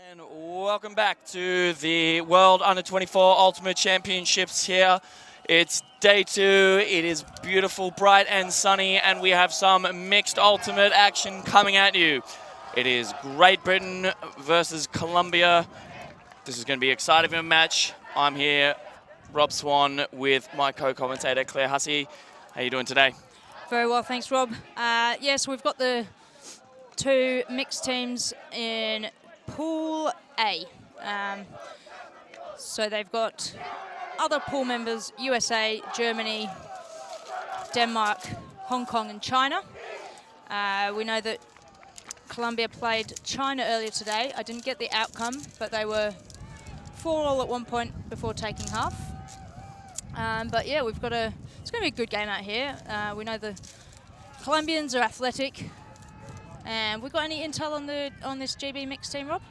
And welcome back to the World Under-24 Ultimate Championships here. It's day 2. It is beautiful, bright and sunny, and we have some mixed ultimate action coming at you. It is Great Britain versus Colombia. This is going to be an exciting match. I'm here, Rob Swan, with my co-commentator Claire Hussey. How are you doing today? Very well, thanks, Rob. Yes, we've got the 2 mixed teams in Pool A. So they've got other pool members: USA, Germany, Denmark, Hong Kong and China. We know that Colombia played China earlier today. I didn't get the outcome, but they were 4-all at one point before taking half. But yeah, it's going to be a good game out here. We know the Colombians are athletic. And we got any intel on this GB mixed team, Rob?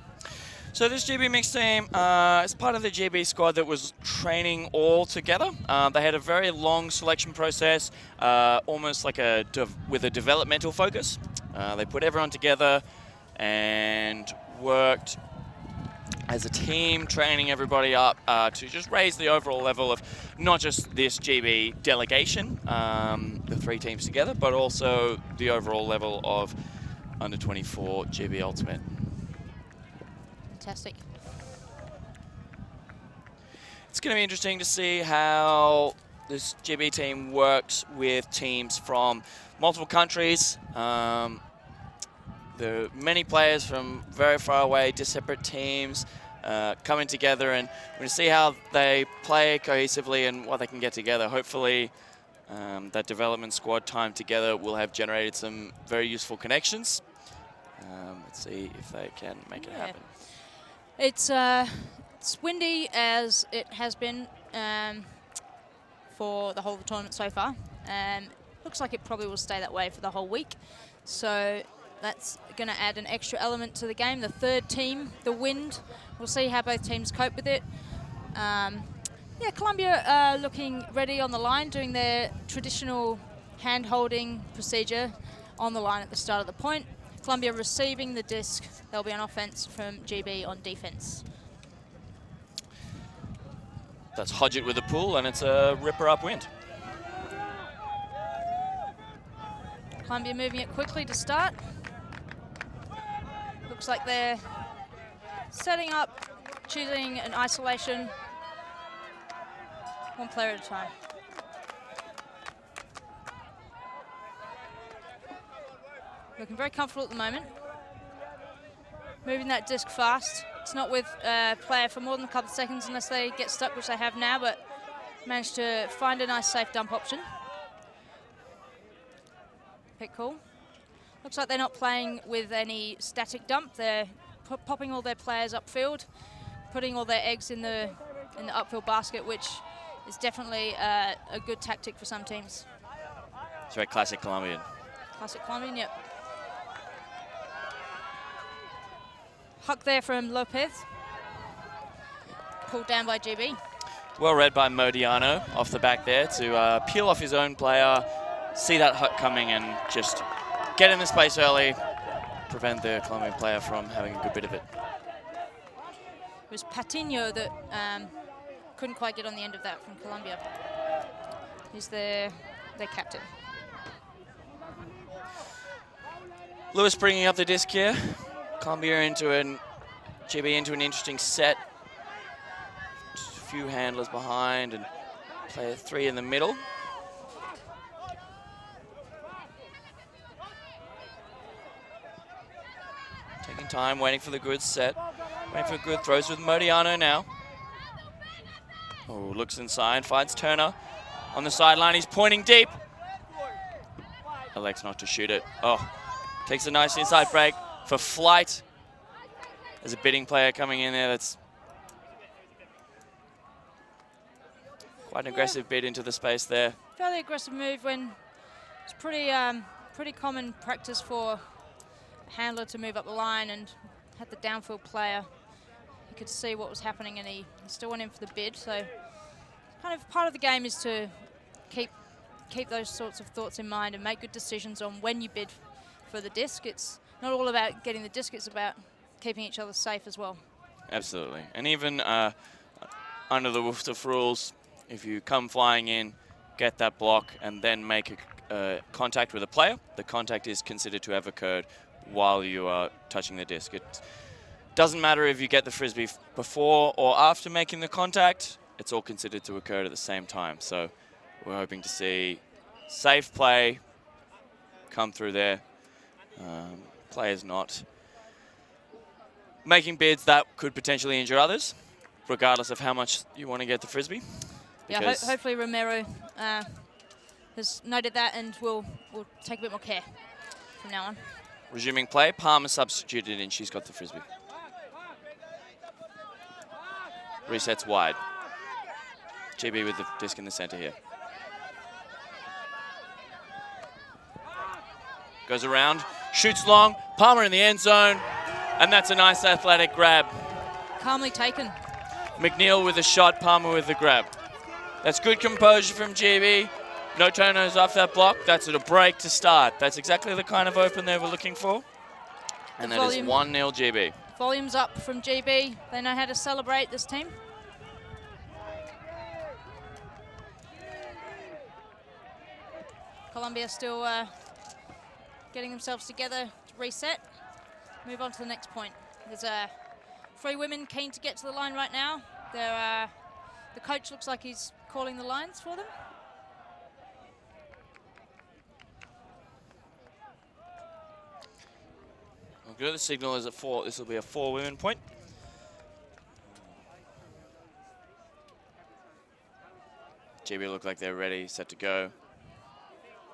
So this GB mixed team is part of the GB squad that was training all together. They had a very long selection process, almost like with a developmental focus. They put everyone together and worked as a team, training everybody up to just raise the overall level of not just this GB delegation, the 3 teams together, but also the overall level of Under-24 GB Ultimate. Fantastic. It's going to be interesting to see how this GB team works with teams from multiple countries. There are many players from very far away, separate teams coming together, and we're going to see how they play cohesively and what they can get together. Hopefully, that development squad time together will have generated some very useful connections. Let's see if they can make it happen. It's windy, as it has been for the whole of the tournament so far. Looks like it probably will stay that way for the whole week. So that's going to add an extra element to the game. The 3rd team, the wind. We'll see how both teams cope with it. Yeah, Colombia looking ready on the line, doing their traditional hand-holding procedure on the line at the start of the point. Colombia receiving the disc. They'll be on offense from GB on defense. That's Hodgett with the pull, and it's a ripper upwind. Colombia moving it quickly to start. Looks like they're setting up, choosing an isolation, one player at a time. Looking very comfortable at the moment. Moving that disc fast. It's not with a player for more than a couple of seconds unless they get stuck, which they have now, but managed to find a nice safe dump option. Pick cool. Looks like they're not playing with any static dump. They're popping all their players upfield, putting all their eggs in the upfield basket, which is definitely a good tactic for some teams. It's very classic Colombian. Classic Colombian, yep. Huck there from Lopez. Pulled down by GB. Well read by Modiano off the back there to peel off his own player, see that Huck coming and just get in the space early, prevent the Colombian player from having a good bit of it. It was Patiño that couldn't quite get on the end of that from Colombia. He's their captain. Lewis bringing up the disc here. Colombia GB into an interesting set. Just a few handlers behind and player 3 in the middle. Taking time, waiting for the good set. Waiting for good throws with Modiano now. Oh, looks inside, finds Turner on the sideline. He's pointing deep. Elects not to shoot it. Oh, takes a nice inside break for flight. There's a bidding player coming in there that's quite an aggressive bid into the space there. Fairly aggressive move when it's pretty common practice for a handler to move up the line, and had the downfield player. He could see what was happening and he still went in for the bid. So kind of part of the game is to keep those sorts of thoughts in mind and make good decisions on when you bid for the disc. It's not all about getting the disc, it's about keeping each other safe as well. Absolutely. And even under the WFDF rules, if you come flying in, get that block, and then make a contact with a player, the contact is considered to have occurred while you are touching the disc. It doesn't matter if you get the frisbee before or after making the contact, it's all considered to occur at the same time. So we're hoping to see safe play come through there. Players not making bids that could potentially injure others, regardless of how much you want to get the frisbee. Yeah, hopefully Romero has noted that and will take a bit more care from now on. Resuming play, Palmer substituted and she's got the frisbee. Resets wide. GB with the disc in the center here. Goes around, shoots long, Palmer in the end zone, and that's a nice athletic grab. Calmly taken. McNeil with a shot, Palmer with the grab. That's good composure from GB. No turnovers off that block. That's at a break to start. That's exactly the kind of open they were looking for. And that is 1-0 GB. Volume's up from GB. They know how to celebrate, this team. Colombia still getting themselves together to reset. Move on to the next point. There's 3 women keen to get to the line right now. The coach looks like he's calling the lines for them. Well, good. The signal is at 4. This will be a 4-women point. GB look like they're ready, set to go.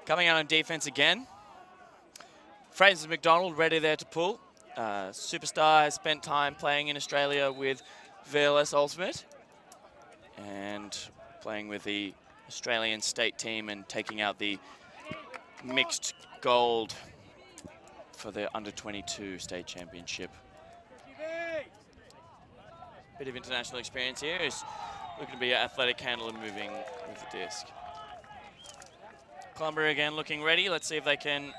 Coming out on defense again. Fraser McDonald ready there to pull. Superstar has spent time playing in Australia with VLS Ultimate and playing with the Australian state team and taking out the mixed gold for the under-22 state championship. Bit of international experience here. Is looking to be an athletic handler moving with the disc. Colombia again looking ready. Let's see if they can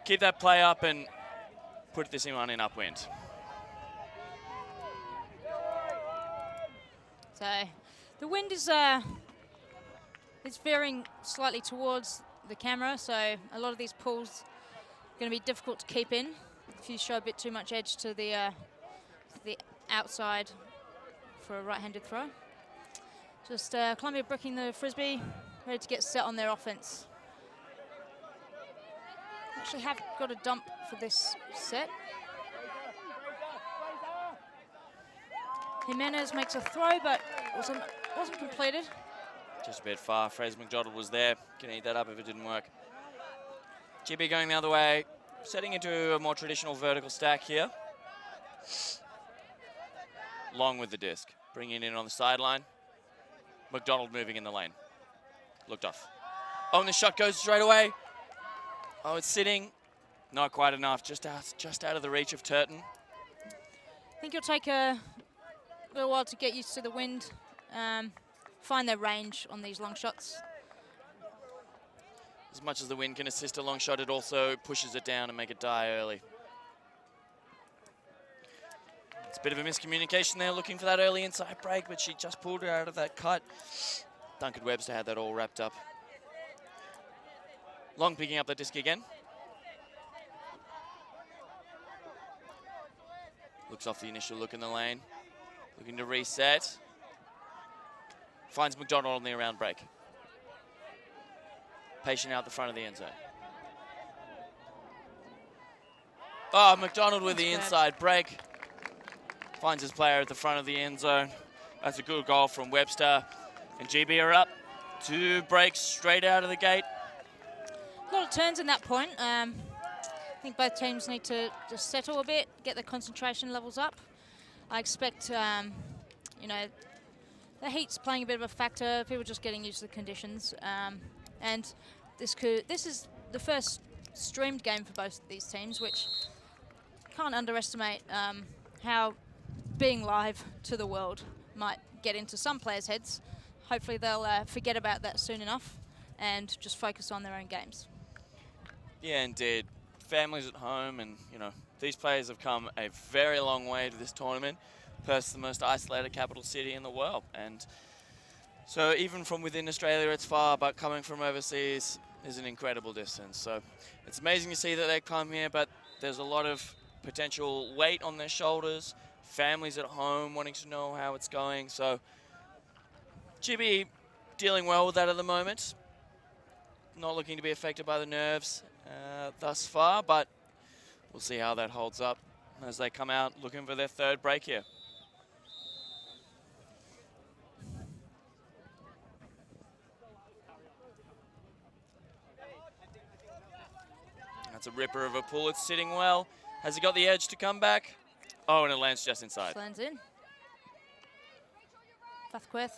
keep that play up and put this one in upwind. So the wind is veering slightly towards the camera, so a lot of these pulls are going to be difficult to keep in if you show a bit too much edge to the outside for a right-handed throw. Just Colombia bricking the frisbee, ready to get set on their offense. Actually have got a dump for this set. Jimenez makes a throw, but wasn't completed. Just a bit far. Fraser McDonald was there. Can eat that up if it didn't work. GB going the other way, setting into a more traditional vertical stack here. Long with the disc, bringing it in on the sideline. McDonald moving in the lane. Looked off. Oh, and the shot goes straight away. Oh, it's sitting. Not quite enough. Just out of the reach of Turton. I think it'll take a little while to get used to the wind, find their range on these long shots. As much as the wind can assist a long shot, it also pushes it down and make it die early. It's a bit of a miscommunication there, looking for that early inside break, but she just pulled her out of that cut. Duncan Webster had that all wrapped up. Long picking up the disc again. Looks off the initial look in the lane. Looking to reset. Finds McDonald on the around break. Patient out the front of the end zone. Oh, McDonald with the inside break. Finds his player at the front of the end zone. That's a good goal from Webster. And GB are up. 2 breaks straight out of the gate. A lot of turns in that point. I think both teams need to just settle a bit, get their concentration levels up. I expect, you know, the heat's playing a bit of a factor. People just getting used to the conditions. And this is the first streamed game for both of these teams, which can't underestimate how being live to the world might get into some players' heads. Hopefully they'll forget about that soon enough and just focus on their own games. Yeah, indeed. Families at home and, you know, these players have come a very long way to this tournament. Perth's the most isolated capital city in the world, and so even from within Australia it's far, but coming from overseas is an incredible distance. So it's amazing to see that they come here, but there's a lot of potential weight on their shoulders, families at home wanting to know how it's going. So GB dealing well with that at the moment. Not looking to be affected by the nerves thus far, but we'll see how that holds up as they come out looking for their third break here. That's a ripper of a pull. It's sitting well. Has he got the edge to come back? Oh, and it lands just inside. Just lands in. Fathqueth.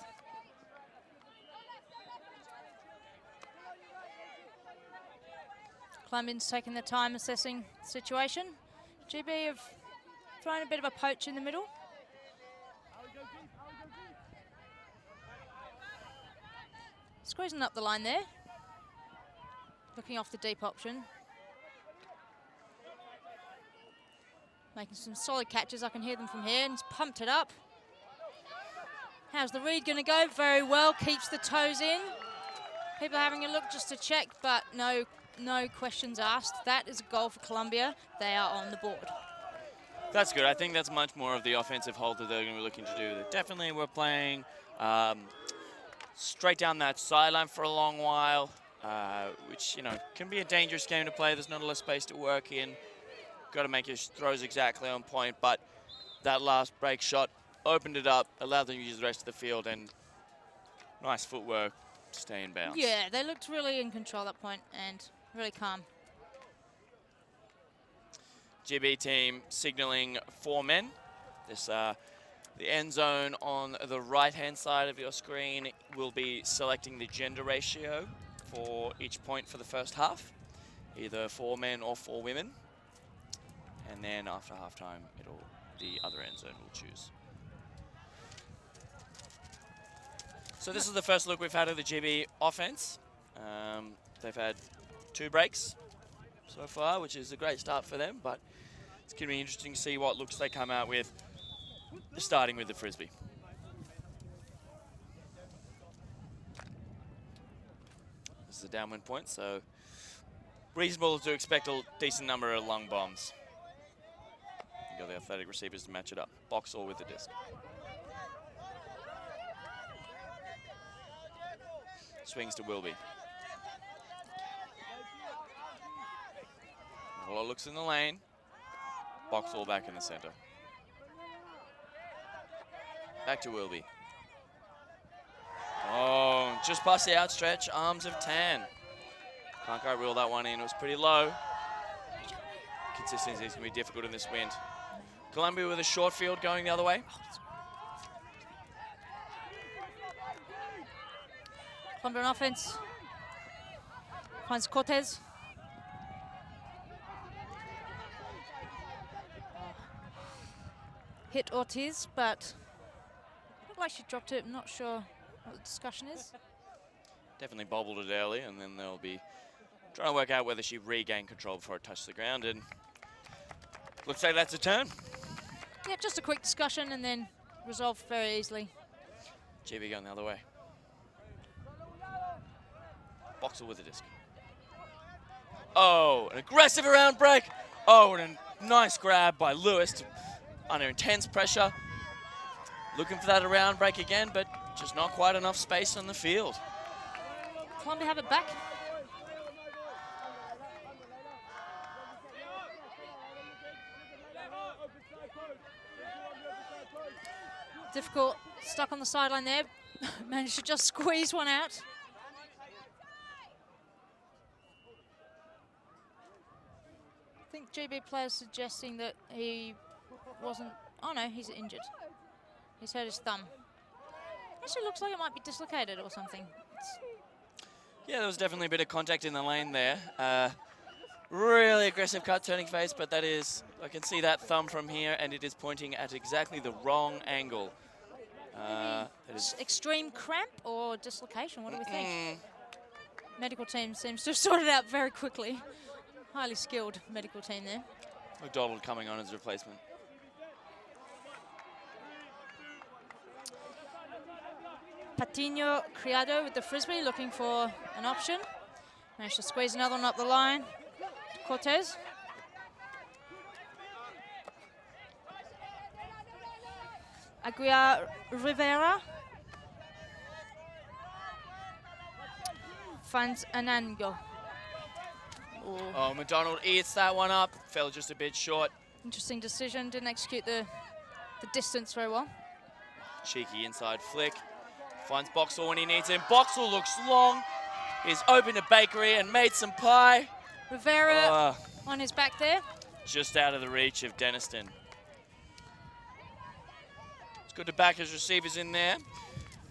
Colombians taking their time assessing the situation. GB have thrown a bit of a poach in the middle. Squeezing up the line there. Looking off the deep option. Making some solid catches. I can hear them from here, and he's pumped it up. How's the read going to go? Very well. Keeps the toes in. People are having a look just to check, but no questions asked. That is a goal for Colombia. They are on the board. That's good. I think that's much more of the offensive hold that they're going to be looking to do. Definitely we're playing straight down that sideline for a long while, which, you know, can be a dangerous game to play. There's not a lot of space to work in. Got to make your throws exactly on point, but that last break shot opened it up, allowed them to use the rest of the field, and nice footwork to stay in bounds. Yeah, they looked really in control at that point and really calm. GB team signaling 4 men. This the end zone on the right-hand side of your screen will be selecting the gender ratio for each point for the first half, either 4 men or 4 women. And then after halftime, the other end zone will choose. So this is the first look we've had of the GB offense. They've had 2 breaks so far, which is a great start for them, but it's going to be interesting to see what looks they come out with, starting with the Frisbee. This is a downwind point, so reasonable to expect a decent number of lung bombs. You got the athletic receivers to match it up. Box all with the disc. Swings to Wilby. Well, looks in the lane. Box all back in the center. Back to Wilby. Oh, just past the outstretch arms of Tan. Can't quite reel that one in. It was pretty low. Consistency is going to be difficult in this wind. Colombia with a short field going the other way. Colombia on offense. Finds Cortez. Hit Ortiz, but looked like she dropped it. I'm not sure what the discussion is. Definitely bobbled it early, and then they'll be trying to work out whether she regained control before it touched the ground, and looks like that's a turn. Yeah, just a quick discussion and then resolved very easily. GB going the other way. Boxer with a disc. Oh, an aggressive around break. Oh, and a nice grab by Lewis under intense pressure. Looking for that around break again, but just not quite enough space on the field. Colombia have it back. Difficult, stuck on the sideline there. Managed to just squeeze one out. I think GB players suggesting that he wasn't, oh no, he's injured. He's hurt his thumb. Actually looks like it might be dislocated or something. Yeah, there was definitely a bit of contact in the lane there. Really aggressive cut turning face, but that is, I can see that thumb from here and it is pointing at exactly the wrong angle. Extreme cramp or dislocation, what do we think? Medical team seems to have sorted it out very quickly. Highly skilled medical team there. McDonald coming on as a replacement. Patino Criado with the frisbee, looking for an option. Managed to squeeze another one up the line. Cortez. Aguiar Rivera. Finds Anango. Oh, McDonald eats that one up. Fell just a bit short. Interesting decision. Didn't execute the distance very well. Cheeky inside flick. Finds Boxall when he needs him. Boxall looks long. He's opened a bakery and made some pie. Rivera on his back there. Just out of the reach of Denniston. It's good to back his receivers in there.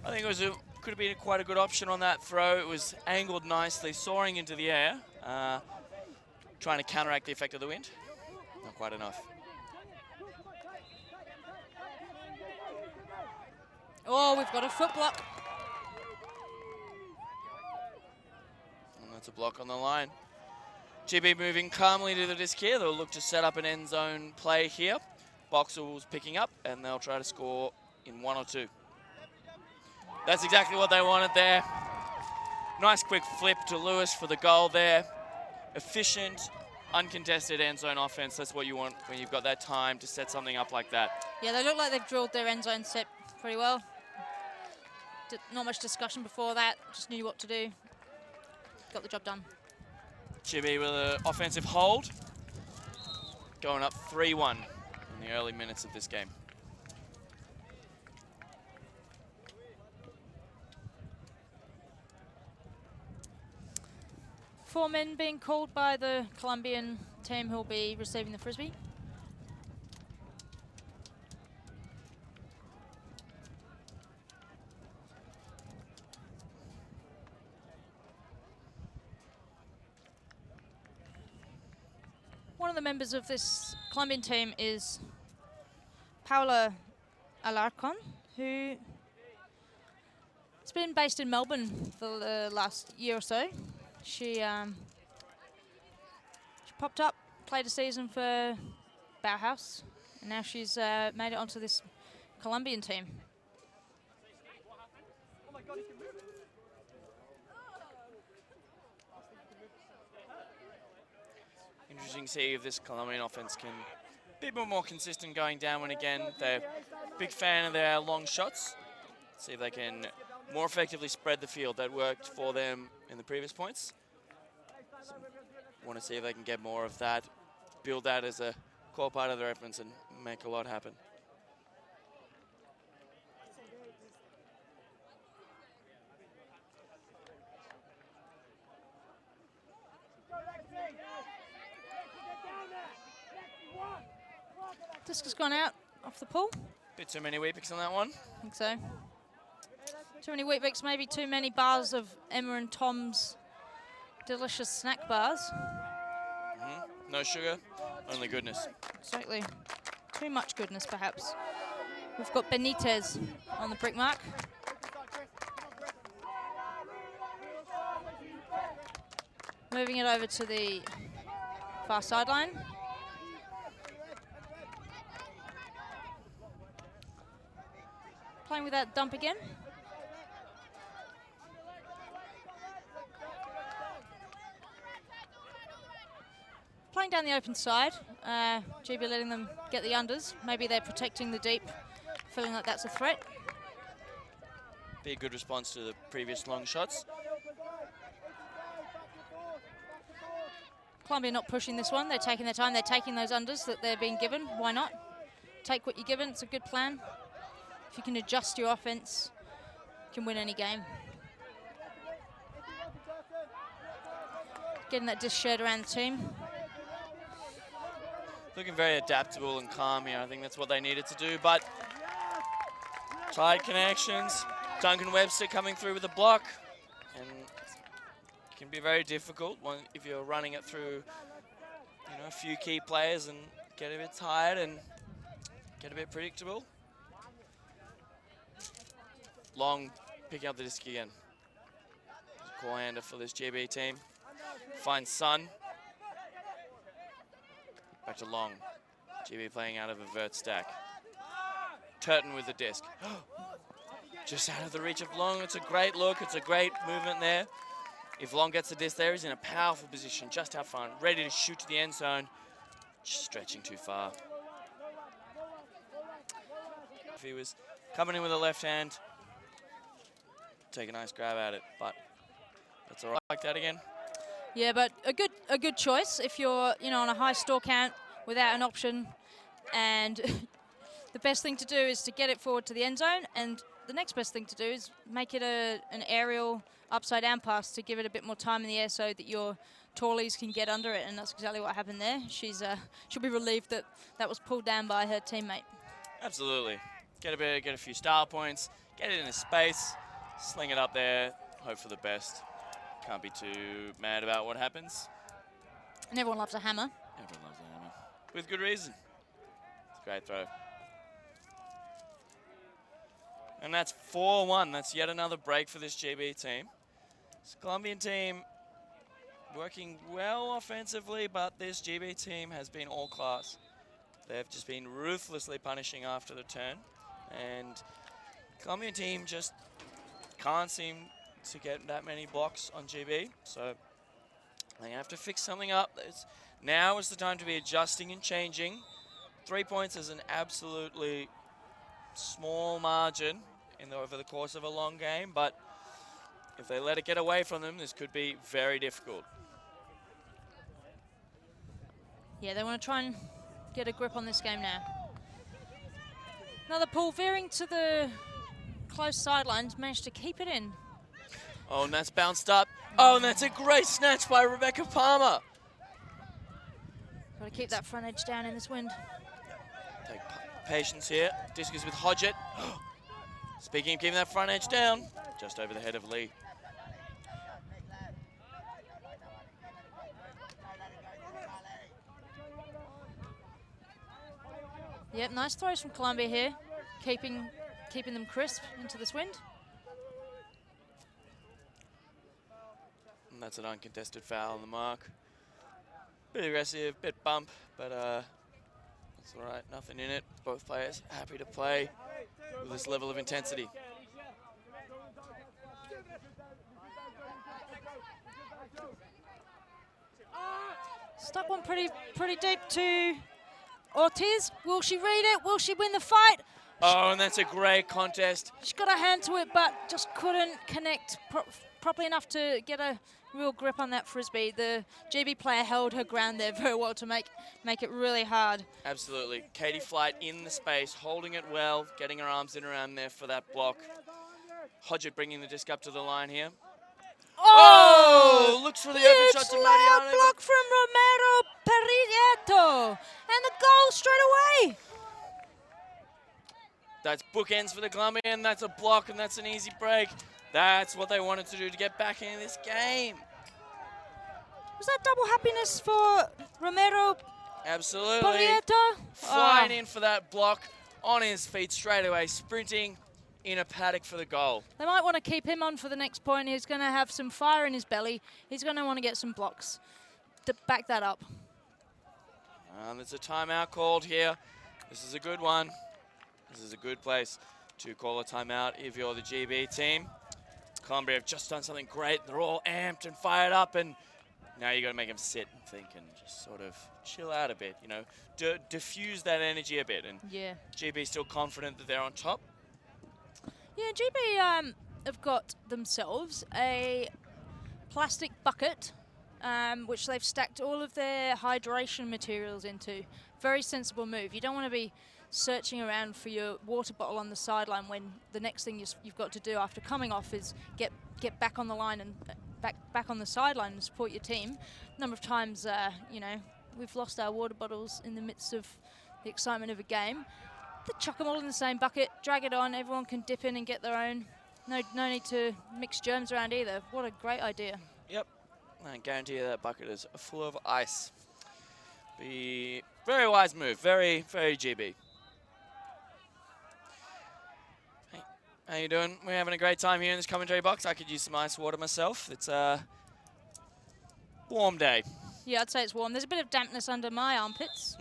I think it could have been quite a good option on that throw. It was angled nicely, soaring into the air, trying to counteract the effect of the wind. Not quite enough. Oh, we've got a foot block. And that's a block on the line. GB moving calmly to the disc here. They'll look to set up an end zone play here. Boxall's picking up, and they'll try to score in 1 or 2. That's exactly what they wanted there. Nice quick flip to Lewis for the goal there. Efficient, uncontested end zone offense. That's what you want when you've got that time to set something up like that. Yeah, they look like they've drilled their end zone set pretty well. Not much discussion before that. Just knew what to do. Got the job done. Chibi with an offensive hold. Going up 3-1 in the early minutes of this game. Four men being called by the Colombian team who'll be receiving the frisbee. One of the members of this Colombian team is Paula Alarcon, who has been based in Melbourne for the last year or so. She popped up, played a season for Bauhaus, and now she's made it onto this Colombian team. Interesting to see if this Colombian offense can be a bit more consistent going down when again they're a big fan of their long shots. See if they can more effectively spread the field. That worked for them in the previous points. So want to see if they can get more of that, build that as a core part of their offense and make a lot happen. Disc has gone out off the pool. Bit too many Weet-Bix on that one. I think so. Too many Weet-Bix, maybe too many bars of Emma and Tom's delicious snack bars. No sugar, only goodness. Exactly. Too much goodness, perhaps. We've got Benitez on the brick mark. Moving it over to the far sideline. Playing with that dump again. Playing down the open side. GB letting them get the unders. Maybe they're protecting the deep, feeling like that's a threat. Be a good response to the previous long shots. Colombia not pushing this one. They're taking their time. They're taking those unders that they're being given. Why not? Take what you're given. It's a good plan. If you can adjust your offense, you can win any game. Getting that disc shared around the team. Looking very adaptable and calm here. I think that's what they needed to do, but tight connections. Duncan Webster coming through with a block, and it can be very difficult if you're running it through, a few key players and get a bit tired and get a bit predictable. Long picking up the disc again. Core hander for this GB team. Finds Sun. Back to Long. GB playing out of a vert stack. Turton with the disc. Just out of the reach of Long. It's a great look. It's a great movement there. If Long gets the disc there, he's in a powerful position, just out front, ready to shoot to the end zone. Just stretching too far. If he was coming in with a left hand, take a nice grab at it, but that's all right. Like that again. Yeah, but a good choice if you're on a high store count without an option, and the best thing to do is to get it forward to the end zone, and the next best thing to do is make it an aerial upside down pass to give it a bit more time in the air so that your tallies can get under it, and that's exactly what happened there. She'll be relieved that that was pulled down by her teammate. Absolutely. Get a few star points, get it in a space, sling it up there, hope for the best. Can't be too mad about what happens. And everyone loves a hammer. Everyone loves a hammer. With good reason. It's a great throw. And that's 4-1. That's yet another break for this GB team. This Colombian team working well offensively, but this GB team has been all class. They've just been ruthlessly punishing after the turn. And Colombian team just can't seem to get that many blocks on GB. So they have to fix something up. Now is the time to be adjusting and changing. 3 points is an absolutely small margin over the course of a long game, but if they let it get away from them, this could be very difficult. Yeah, they want to try and get a grip on this game now. Another pull veering to the close sidelines, managed to keep it in. Oh, and that's bounced up. Oh, and that's a great snatch by Rebecca Palmer. Got to keep that front edge down in this wind. Take patience here. Disc is with Hodgett. Speaking of keeping that front edge down, just over the head of Lee. Yep, nice throws from Colombia here, keeping them crisp into this wind. And that's an uncontested foul on the mark. Bit aggressive, bit bump, but that's all right, nothing in it. Both players happy to play with this level of intensity. Stuck one pretty deep to Ortiz. Will she read it? Will she win the fight? Oh, and that's a great contest. She got her hand to it, but just couldn't connect properly enough to get a real grip on that frisbee. The GB player held her ground there very well to make it really hard. Absolutely. Katie Flight in the space, holding it well, getting her arms in around there for that block. Hodgett bringing the disc up to the line here. Oh! Looks for the open shot to Mariana. Block from Romero Perrieto. And the goal straight away. That's bookends for the Colombian. That's a block, and that's an easy break. That's what they wanted to do to get back into this game. Was that double happiness for Romero Absolutely. Perrieto? Flying in for that block on his feet straight away, sprinting in a paddock for the goal. They might want to keep him on for the next point. He's going to have some fire in his belly. He's going to want to get some blocks to back that up. There's a timeout called here. This is a good one. This is a good place to call a timeout if you're the GB team. Colombia have just done something great. They're all amped and fired up, and now you got to make them sit and think and just sort of chill out a bit, you know, diffuse that energy a bit. And yeah, GB still confident that they're on top. Yeah, GB have got themselves a plastic bucket, which they've stacked all of their hydration materials into. Very sensible move. You don't want to be searching around for your water bottle on the sideline when the next thing you've got to do after coming off is get back on the line and back on the sideline and support your team. A number of times, you know, we've lost our water bottles in the midst of the excitement of a game. They chuck them all in the same bucket, drag it on, everyone can dip in and get their own. No need to mix germs around either. What a great idea. Yep, I guarantee you that bucket is full of ice. Be very wise move, very, very GB. Hey, how you doing? We're having a great time here in this commentary box. I could use some ice water myself. It's a warm day. Yeah, I'd say it's warm. There's a bit of dampness under my armpits.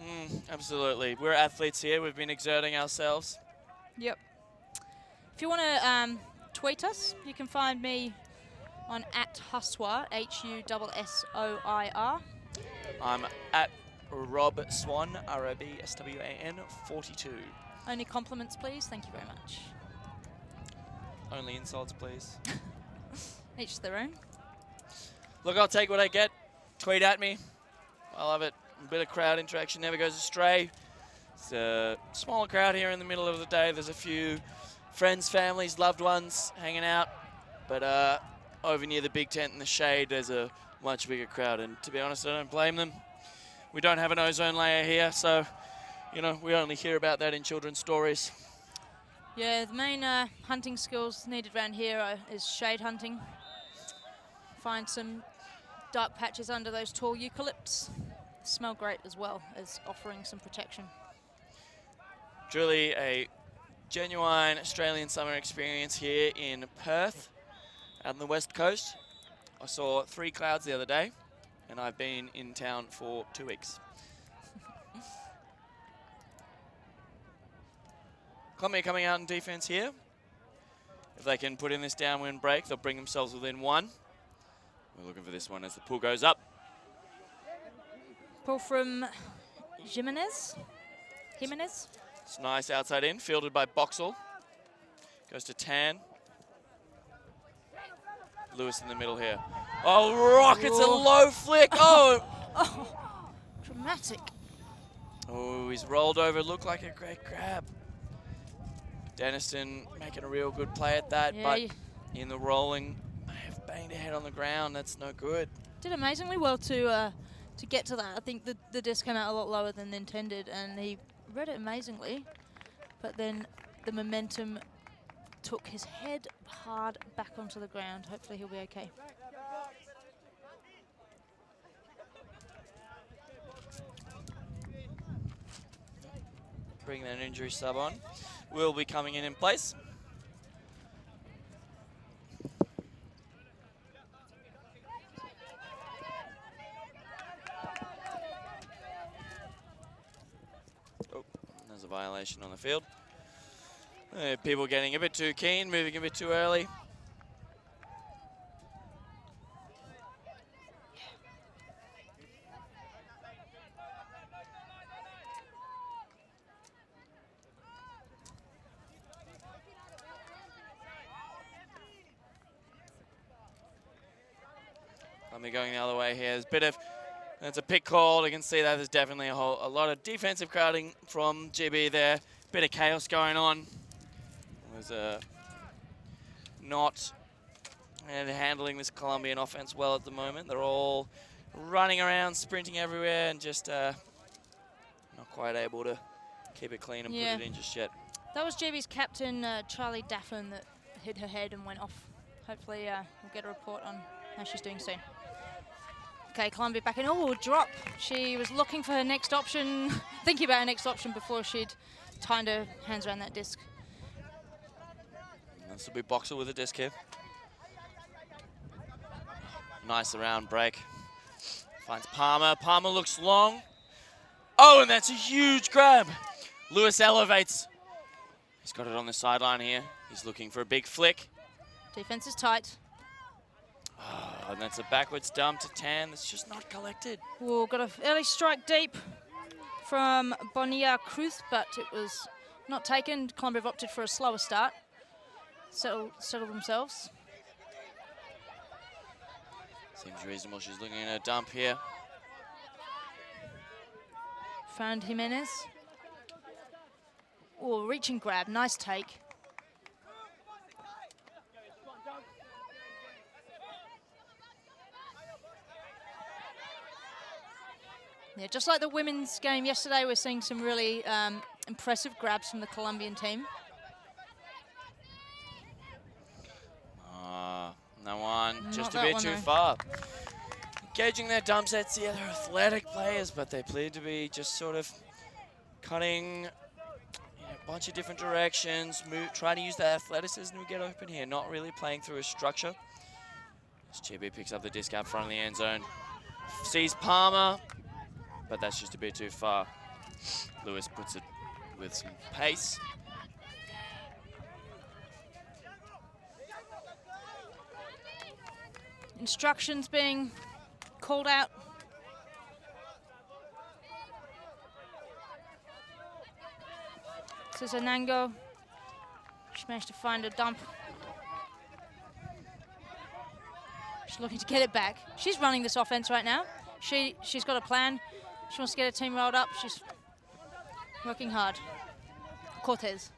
Absolutely. We're athletes here. We've been exerting ourselves. Yep. If you want to tweet us, you can find me on @Hussoir, HUSSOIR. I'm at Rob Swan, ROBSWAN 42. Only compliments, please. Thank you very much. Only insults, please. Each their own. Look, I'll take what I get. Tweet at me. I love it. A bit of crowd interaction never goes astray. It's a smaller crowd here in the middle of the day. There's a few friends, families, loved ones hanging out. But over near the big tent in the shade, there's a much bigger crowd. And to be honest, I don't blame them. We don't have an ozone layer here, so, you know, we only hear about that in children's stories. Yeah, the main hunting skills needed around here is shade hunting. Find some dark patches under those tall eucalypts. Smell great as well as offering some protection. Truly a genuine Australian summer experience here in Perth, out on the west coast. I saw 3 clouds the other day, and I've been in town for 2 weeks. Colombia coming out in defense here. If they can put in this downwind break, they'll bring themselves within 1. We're looking for this one as the pull goes up. Pull from Jimenez. It's nice outside in, fielded by Boxall. Goes to Tan. Lewis in the middle here. Oh, rockets a low flick. Oh! Dramatic. Oh, he's rolled over. Looked like a great grab. Denniston making a real good play at that, but in the rolling, may have banged a head on the ground. That's no good. Did amazingly well to get to that. I think the disc came out a lot lower than intended, and he read it amazingly. But then the momentum took his head hard back onto the ground. Hopefully he'll be okay. Bring that injury sub on. Will be coming in place. Oh, there's a violation on the field. People getting a bit too keen, moving a bit too early. Colombia going the other way here. There's a bit of, that's a pick call. You can see that there's definitely a lot of defensive crowding from GB there. Bit of chaos going on. There's not handling this Colombian offense well at the moment. They're all running around, sprinting everywhere, and just not quite able to keep it clean and put it in just yet. That was GB's captain, Charlie Daffin, that hit her head and went off. Hopefully we'll get a report on how she's doing soon. Okay, Colombia back in. Oh, drop. She was looking for her next option, thinking about her next option before she'd tied her hands around that disc. This will be Boxall with a disc here. Nice around break. Finds Palmer. Palmer looks long. Oh, and that's a huge grab. Lewis elevates. He's got it on the sideline here. He's looking for a big flick. Defense is tight. Oh, and that's a backwards dump to Tan. That's just not collected. Oh, got an early strike deep from Bonilla Cruz, but it was not taken. Colombia have opted for a slower start. Settle themselves. Seems reasonable. She's looking at a dump here. Found Jimenez. Oh, reach and grab. Nice take. Yeah, just like the women's game yesterday, we're seeing some really impressive grabs from the Colombian team. No one, just a bit too far. Engaging their dump sets, yeah, they're athletic players, but they appear to be just sort of cutting a bunch of different directions, trying to use their athleticism to get open here, not really playing through a structure. As GB picks up the disc out front of the end zone. Sees Palmer, but that's just a bit too far. Lewis puts it with some pace. Instructions being called out. This is Anango. She managed to find a dump. She's looking to get it back. She's running this offense right now. She's got a plan. She wants to get her team rolled up. She's working hard. Cortez.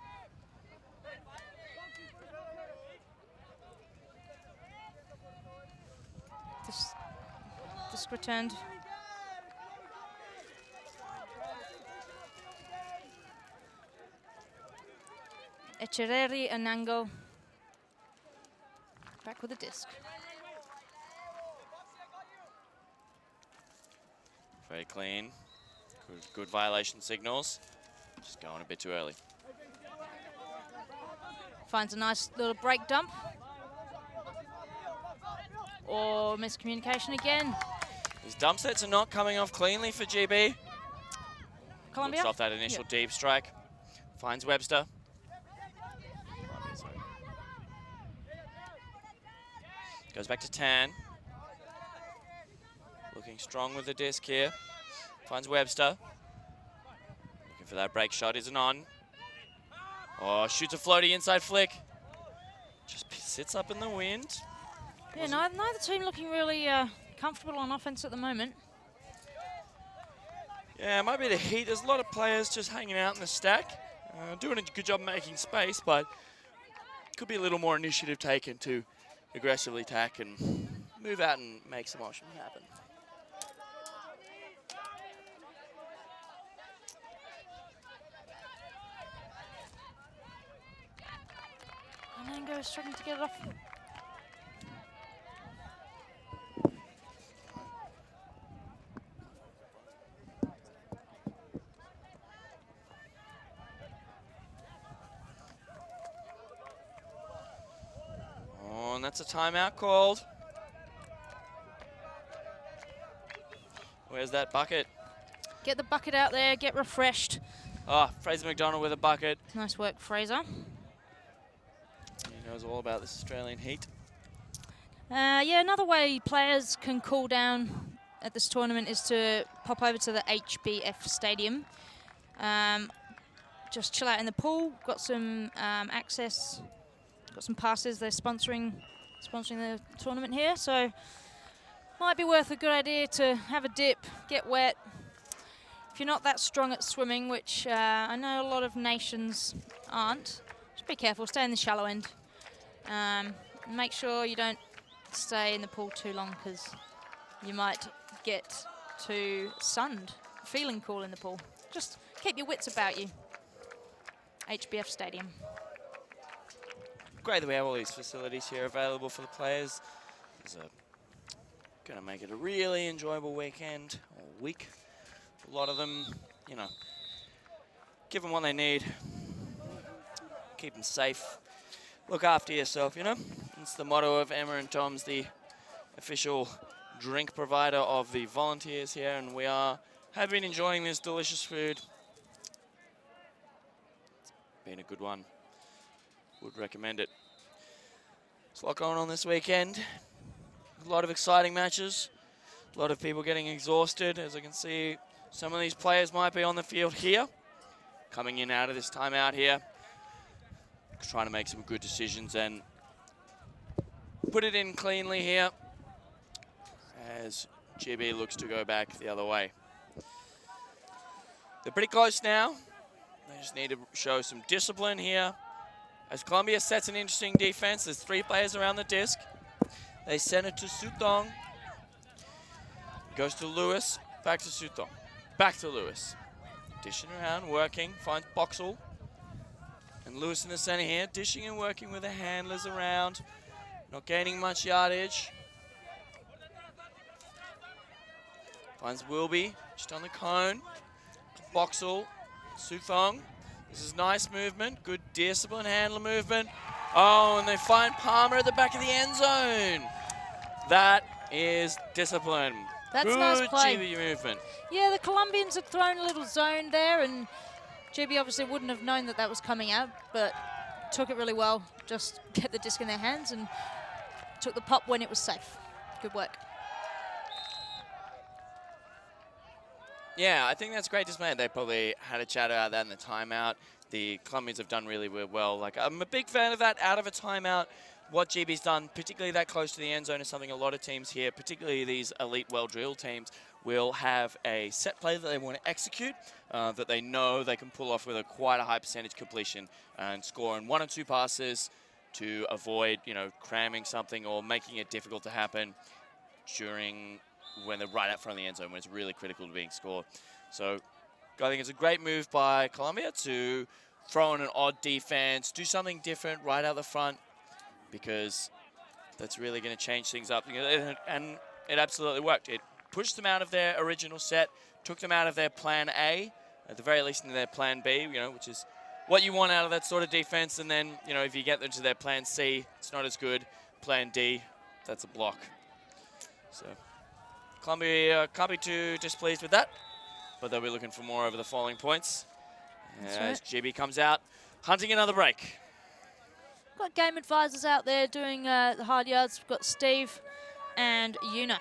Disc returned. Echereri Anango. Back with the disc. Very clean. Good violation signals. Just going a bit too early. Finds a nice little break dump. Or miscommunication again. These dump sets are not coming off cleanly for GB. Colombia? Looks off that initial deep strike. Finds Webster. Goes back to Tan. Looking strong with the disc here. Finds Webster. Looking for that break shot. Isn't on. Oh, shoots a floaty inside flick. Just sits up in the wind. Yeah, neither team looking really comfortable on offense at the moment. Yeah, it might be the heat. There's a lot of players just hanging out in the stack. Doing a good job making space, but could be a little more initiative taken to aggressively attack and move out and make some options happen. Anango is struggling to get it off. Oh, and that's a timeout called. Where's that bucket? Get the bucket out there, get refreshed. Oh, Fraser McDonald with a bucket. Nice work, Fraser. He knows all about this Australian heat. Yeah, another way players can cool down at this tournament is to pop over to the HBF Stadium. Just chill out in the pool. Got some access. Got some passes. They're sponsoring the tournament here, so might be worth a good idea to have a dip, get wet. If you're not that strong at swimming, which I know a lot of nations aren't, just be careful. Stay in the shallow end. Make sure you don't stay in the pool too long, because you might get too sunned, feeling cool in the pool. Just keep your wits about you. HBF Stadium. Great that we have all these facilities here available for the players. It's going to make it a really enjoyable weekend or week. A lot of them, you know, give them what they need. Keep them safe. Look after yourself, you know. It's the motto of Emma and Tom's, the official drink provider of the volunteers here, and we have been enjoying this delicious food. It's been a good one. Would recommend it. There's a lot going on this weekend. A lot of exciting matches. A lot of people getting exhausted. As I can see, some of these players might be on the field here, coming in out of this timeout here, trying to make some good decisions and put it in cleanly here as GB looks to go back the other way. They're pretty close now. They just need to show some discipline here. As Colombia sets an interesting defense, there's 3 players around the disc. They send it to Sutong. Goes to Lewis, back to Sutong. Back to Lewis. Dishing around, working, finds Boxall. And Lewis in the center here, dishing and working with the handlers around. Not gaining much yardage. Finds Wilby, just on the cone. Boxall, Sutong. This is nice movement, good discipline, handler movement. Oh, and they find Palmer at the back of the end zone. That is discipline. That's Good nice play. GB movement. Yeah, the Colombians had thrown a little zone there, and GB obviously wouldn't have known that that was coming out, but took it really well. Just get the disc in their hands and took the pop when it was safe. Good work. Yeah, I think that's great display. They probably had a chat about that in the timeout. The Colombians have done really well. Like, I'm a big fan of that out of a timeout. What GB's done, particularly that close to the end zone, is something a lot of teams here, particularly these elite, well-drilled teams, will have a set play that they want to execute, that they know they can pull off with quite a high percentage completion and score in 1 or 2 passes to avoid, cramming something or making it difficult to happen during when they're right out front of the end zone, when it's really critical to being scored. So I think it's a great move by Colombia to throw in an odd defense, do something different right out the front, because that's really going to change things up. And it absolutely worked. It pushed them out of their original set, took them out of their plan A, at the very least into their plan B, which is what you want out of that sort of defense. And then, if you get them to their plan C, it's not as good. Plan D, that's a block. So Colombia can't be too displeased with that, but they'll be looking for more over the falling points. As GB comes out, hunting another break. Got game advisors out there doing the hard yards. We've got Steve and Una.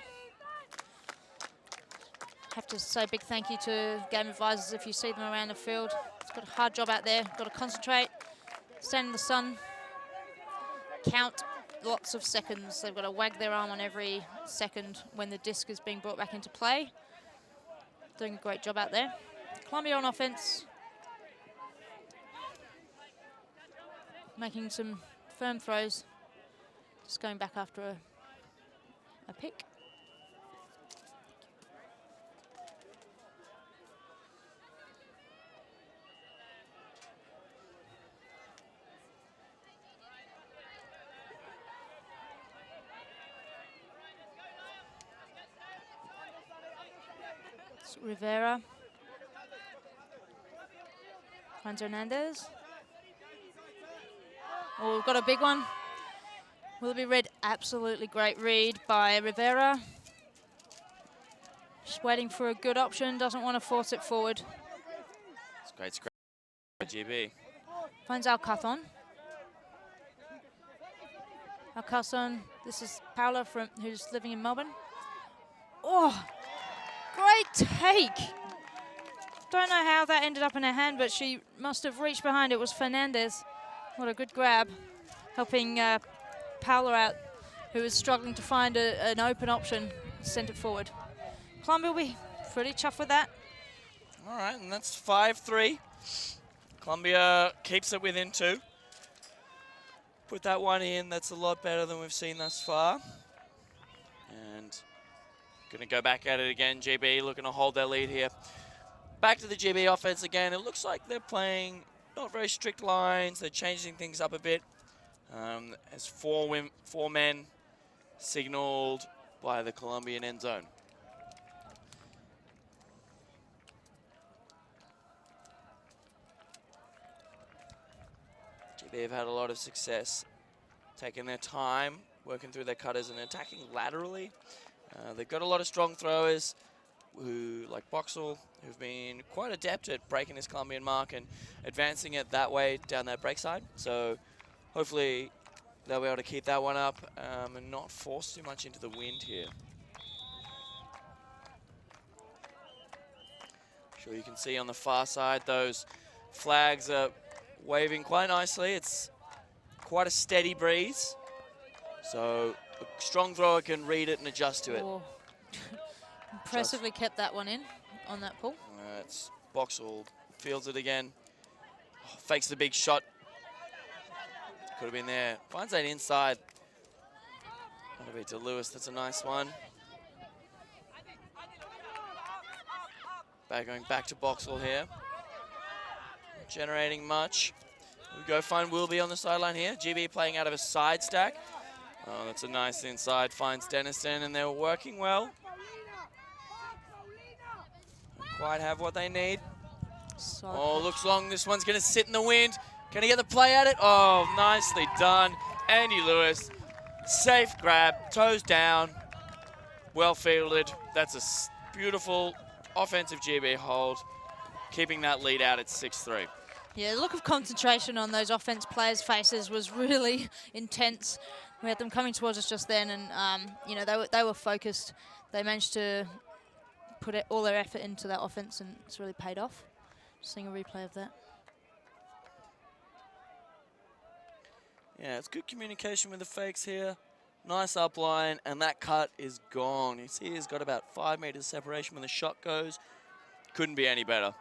Have to say a big thank you to game advisors if you see them around the field. It's got a hard job out there. Got to concentrate, stand in the sun, count lots of seconds. They've got to wag their arm on every second when the disc is being brought back into play. Doing a great job out there. Colombia on offense. Making some firm throws. Just going back after a pick. It's Rivera. Juan Hernandez. Oh, we've got a big one. Will it be read? Absolutely great read by Rivera. Just waiting for a good option, doesn't want to force it forward. It's great scratch by GB. Finds Alcazon. Alcazon, this is Paula who's living in Melbourne. Oh, great take. Don't know how that ended up in her hand, but she must have reached behind. It was Fernandez. What a good grab, helping Paula out, who was struggling to find an open option, sent it forward. Colombia will be pretty chuffed with that. All right, and that's 5-3. Colombia keeps it within 2. Put that one in, that's a lot better than we've seen thus far. And gonna go back at it again, GB looking to hold their lead here. Back to the GB offense again. It looks like they're playing not very strict lines. They're changing things up a bit. As 4 men signaled by the Colombian end zone. They've had a lot of success taking their time, working through their cutters and attacking laterally. They've got a lot of strong throwers like Boxall, who've been quite adept at breaking this Colombian mark and advancing it that way down that break side. So hopefully they'll be able to keep that one up and not force too much into the wind here. Sure, you can see on the far side those flags are waving quite nicely. It's quite a steady breeze, so a strong thrower can read it and adjust to it. Impressively kept that one in on that pull. It's Boxall fields it again. Oh, fakes the big shot. Could have been there. Finds that inside. That'll be to Lewis. That's a nice one. Going back to Boxall here. Not generating much. We go find Wilby on the sideline here. GB playing out of a side stack. Oh, that's a nice inside. Finds Dennison, and they're working well. Quite have what they need. Oh, looks long. This one's going to sit in the wind. Can he get the play at it? Oh, nicely done. Andy Lewis, safe grab, toes down. Well fielded. That's a beautiful offensive GB hold, keeping that lead out at 6-3. Yeah, the look of concentration on those offense players' faces was really intense. We had them coming towards us just then, and you know, they were focused. They managed to put all their effort into that offense, and it's really paid off. Just seeing a replay of that. Yeah, it's good communication with the fakes here. Nice upline, and that cut is gone. You see he's got about 5 meters separation when the shot goes. Couldn't be any better.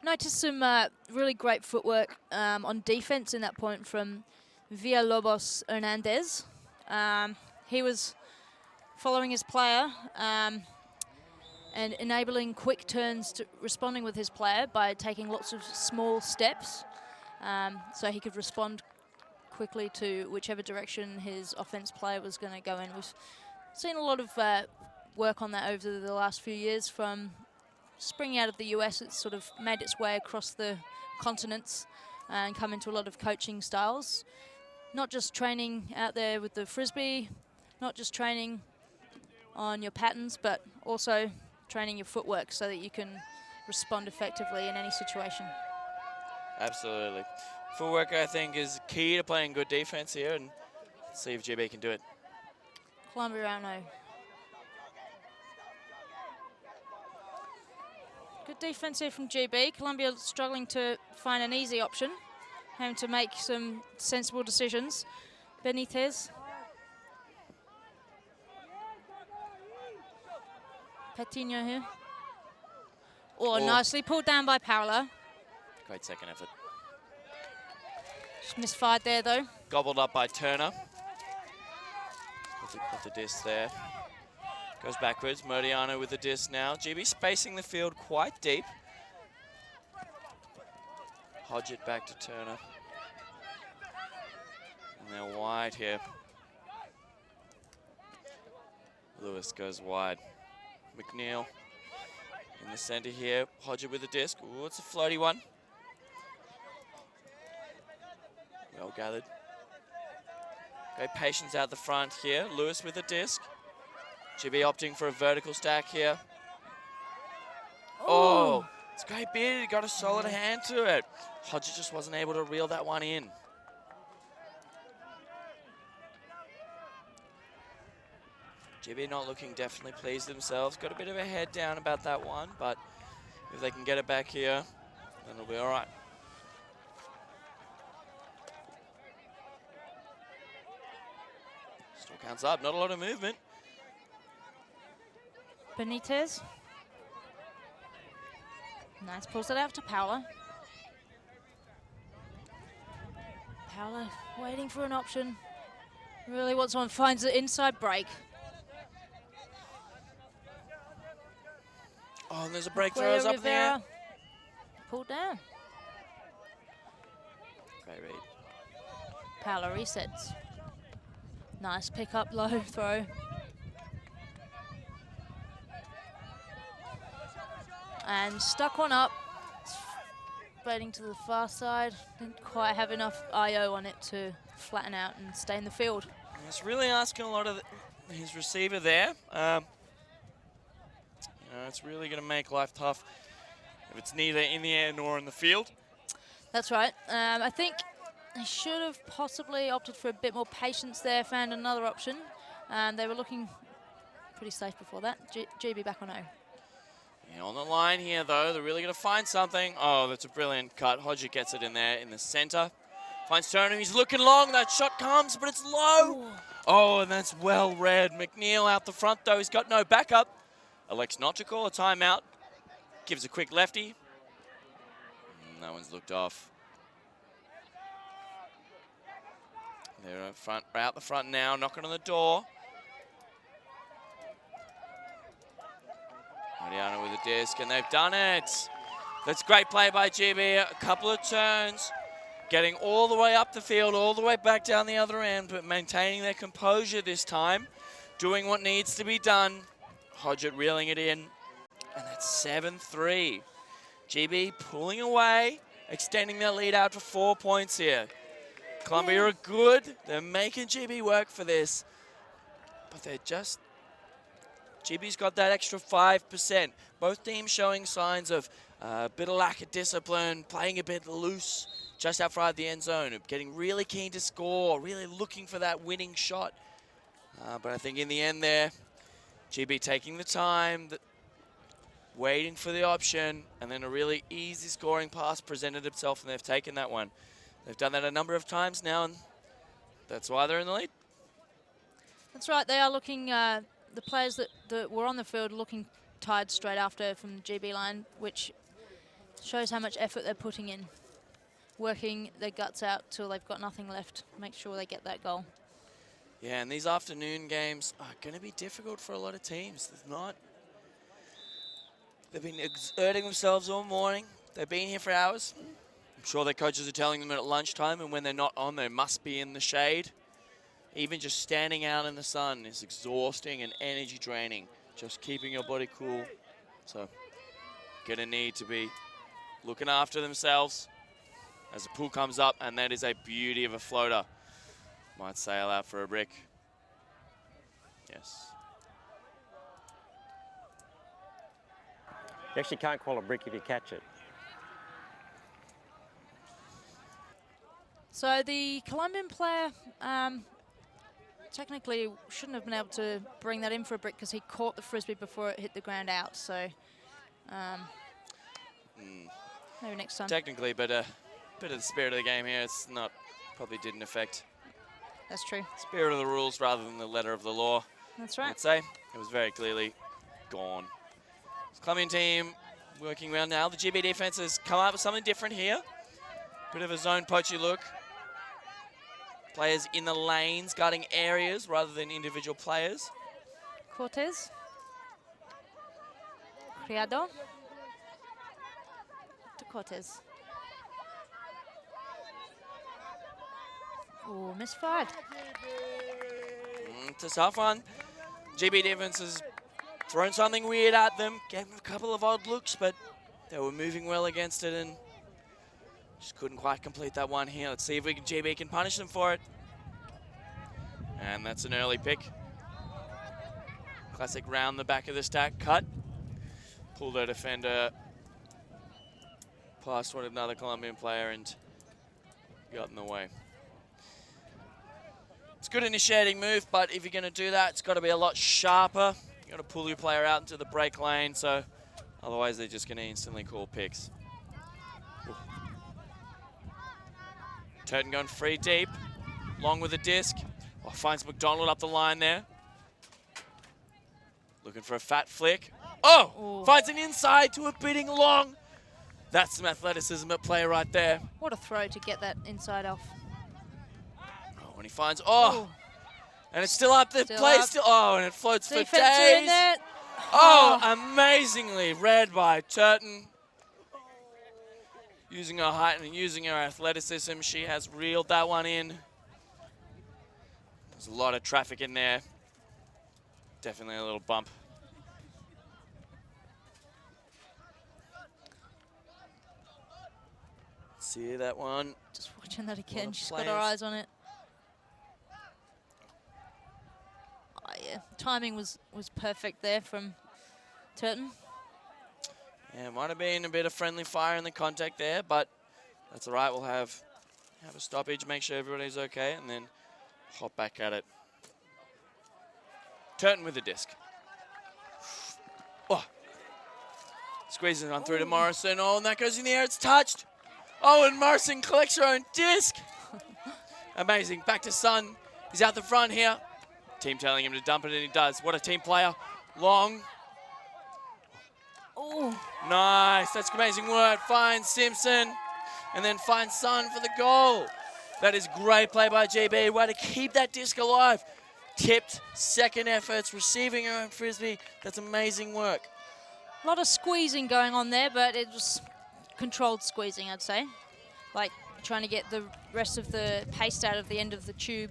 Noticed some really great footwork on defense in that point from Villalobos Hernandez. He was following his player and enabling quick turns, to responding with his player by taking lots of small steps so he could respond quickly to whichever direction his offense player was going to go in. We've seen a lot of work on that over the last few years from springing out of the US. It's sort of made its way across the continents and come into a lot of coaching styles. Not just training out there with the frisbee, not just training on your patterns, but also training your footwork so that you can respond effectively in any situation. Absolutely. Footwork, I think, is key to playing good defense here, and see if GB can do it. Colombia round 0. Good defense here from GB. Colombia struggling to find an easy option, having to make some sensible decisions. Benitez. Patino here. Oh, nicely pulled down by Paola. Great second effort. Just misfired there, though. Gobbled up by Turner. With the disc there. Goes backwards. Modiano with the disc now. GB spacing the field quite deep. Hodge it back to Turner. And they're wide here. Lewis goes wide. McNeil in the center here. Hodge it with the disc. Ooh, it's a floaty one. Well gathered. Great patience out the front here. Lewis with the disc. GB opting for a vertical stack here. Oh, it's a great bid. He got a solid hand to it. Hodge just wasn't able to reel that one in. GB not looking definitely pleased themselves. Got a bit of a head down about that one, but if they can get it back here, then it'll be all right. Still counts up, not a lot of movement. Benitez. Nice, pulls it out to Paola. Paola waiting for an option. Really wants one, finds the inside break. Oh, and there's a break throws up there. Pulled down. Great read. Paola resets. Nice pick up, low throw. And stuck one up. Spreading to the far side. Didn't quite have enough IO on it to flatten out and stay in the field. It's really asking a lot of his receiver there. It's really going to make life tough if it's neither in the air nor in the field. That's right. I think they should have possibly opted for a bit more patience there, found another option. They were looking pretty safe before that. GB back on 0. Yeah, on the line here, though, they're really going to find something. Oh, that's a brilliant cut. Hodge gets it in there in the center. Finds Turner. He's looking long. That shot comes, but it's low. Ooh. Oh, and that's well read. McNeil out the front, though. He's got no backup. Elects not to call a timeout. Gives a quick lefty. That one's looked off. They're out the front now, knocking on the door. Mariano with a disc, and they've done it. That's great play by GB. A couple of turns, getting all the way up the field, all the way back down the other end, but maintaining their composure this time, doing what needs to be done. Hodgett reeling it in, and that's 7-3. GB pulling away, extending their lead out to 4 points here. Colombia are good. They're making GB work for this. but they're just... GB's got that extra 5%. Both teams showing signs of a bit of lack of discipline, playing a bit loose just outside the end zone, getting really keen to score, really looking for that winning shot. But I think in the end there, GB taking the time, waiting for the option, and then a really easy scoring pass presented itself, and they've taken that one. They've done that a number of times now, and that's why they're in the lead. That's right. They are looking, the players that were on the field looking tired straight after from the GB line, which shows how much effort they're putting in. Working their guts out till they've got nothing left. Make sure they get that goal. Yeah, and these afternoon games are going to be difficult for a lot of teams. They've been exerting themselves all morning. They've been here for hours. I'm sure their coaches are telling them at lunchtime, and when they're not on, they must be in the shade. Even just standing out in the sun is exhausting and energy draining. Just keeping your body cool. So, gonna need to be looking after themselves as the pool comes up, and that is a beauty of a floater. Might sail out for a brick. Yes. You actually can't call a brick if you catch it. So the Colombian player technically shouldn't have been able to bring that in for a brick because he caught the frisbee before it hit the ground out. So maybe next time. Technically, but a bit of the spirit of the game here. It's not, probably didn't affect That's true. spirit of the rules rather than the letter of the law. That's right. I'd say it was very clearly gone. Colombian team working well now. The GB defense has come up with something different here. Bit of a zone poachy look. Players in the lanes guarding areas rather than individual players. Cortez. Criado. To Cortez. Oh, misfired. It's a tough one. GB defense has thrown something weird at them, gave them a couple of odd looks, but they were moving well against it and just couldn't quite complete that one here. Let's see if GB can punish them for it. And that's an early pick. Classic round the back of the stack cut. Pulled their defender past another Colombian player and got in the way. It's a good initiating move, but if you're going to do that, it's got to be a lot sharper. You've got to pull your player out into the break lane, so otherwise they're just going to instantly call picks. Ooh. Turton going free deep, long with a disc. Oh, finds McDonald up the line there. Looking for a fat flick. Oh, Ooh. Finds an inside to a bidding long. That's some athleticism at play right there. What a throw to get that inside off. Oh, and he finds, oh, Ooh. and it's still up. The Still play's up. still, oh, and it floats for Defense are in days. there. Oh, amazingly read by Turton. Using her height and using her athleticism, she has reeled that one in. There's a lot of traffic in there. Definitely a little bump. See that one? Just watching that again. of She's got her players. eyes on it. Oh, yeah. Timing was perfect there from Turton. Yeah, might have been a bit of friendly fire in the contact there, but that's all right. We'll have a stoppage, make sure everybody's okay, and then hop back at it. Turton with the disc. Oh. Squeezing on through to Morrison. Oh, and that goes in the air. It's touched. Oh, and Morrison collects her own disc. Amazing. Back to Sun. He's out the front here. Team telling him to dump it, and he does. What a team player. Long. Oh, Nice. That's amazing work. Finds Simpson. And then finds Sun for the goal. That is great play by GB. Way to keep that disc alive. Tipped, second efforts, receiving her own frisbee. That's amazing work. a lot of squeezing going on there, but it was controlled squeezing, I'd say. Like trying to get the rest of the paste out of the end of the tube.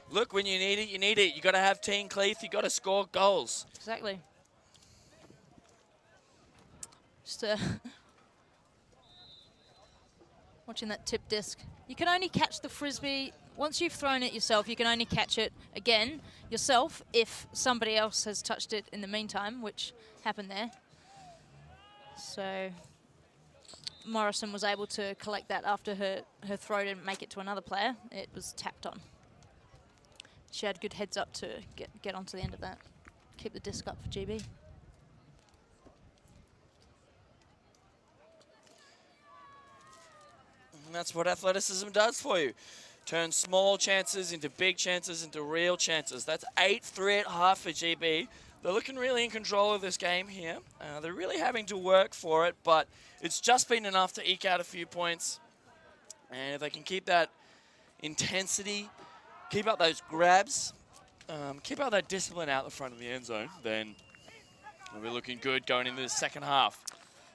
Look, when you need it, you need it. You got to have team cleats. You got to score goals. Exactly. Just watching that tip disc. You can only catch the frisbee once you've thrown it yourself, you can only catch it again yourself if somebody else has touched it in the meantime, which happened there. So Morrison was able to collect that after her throw didn't make it to another player. It was tapped on. She had good heads up to get onto the end of that. Keep the disc up for GB. And that's what athleticism does for you. Turn small chances into big chances into real chances. That's 8-3 at half for GB. They're looking really in control of this game here. They're really having to work for it, but it's just been enough to eke out a few points. And if they can keep that intensity, keep up those grabs, keep up that discipline out the front of the end zone, then we'll be looking good going into the second half.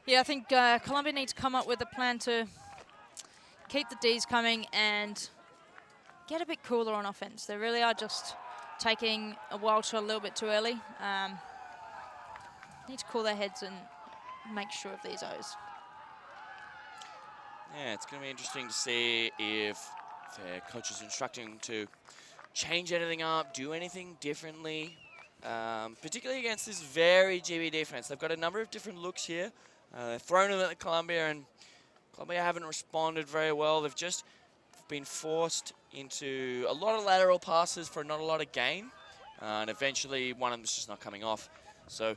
Yeah, I think Colombia needs to come up with a plan to keep the Ds coming and get a bit cooler on offense. They really are just taking a wild shot a little bit too early. Need to cool their heads and make sure of these O's. Yeah, it's going to be interesting to see if their coach is instructing to change anything up, do anything differently, particularly against this very GB defense. They've got a number of different looks here. They've thrown them at Colombia, and Colombia haven't responded very well. They've just been forced into a lot of lateral passes for not a lot of gain, and eventually one of them's just not coming off. So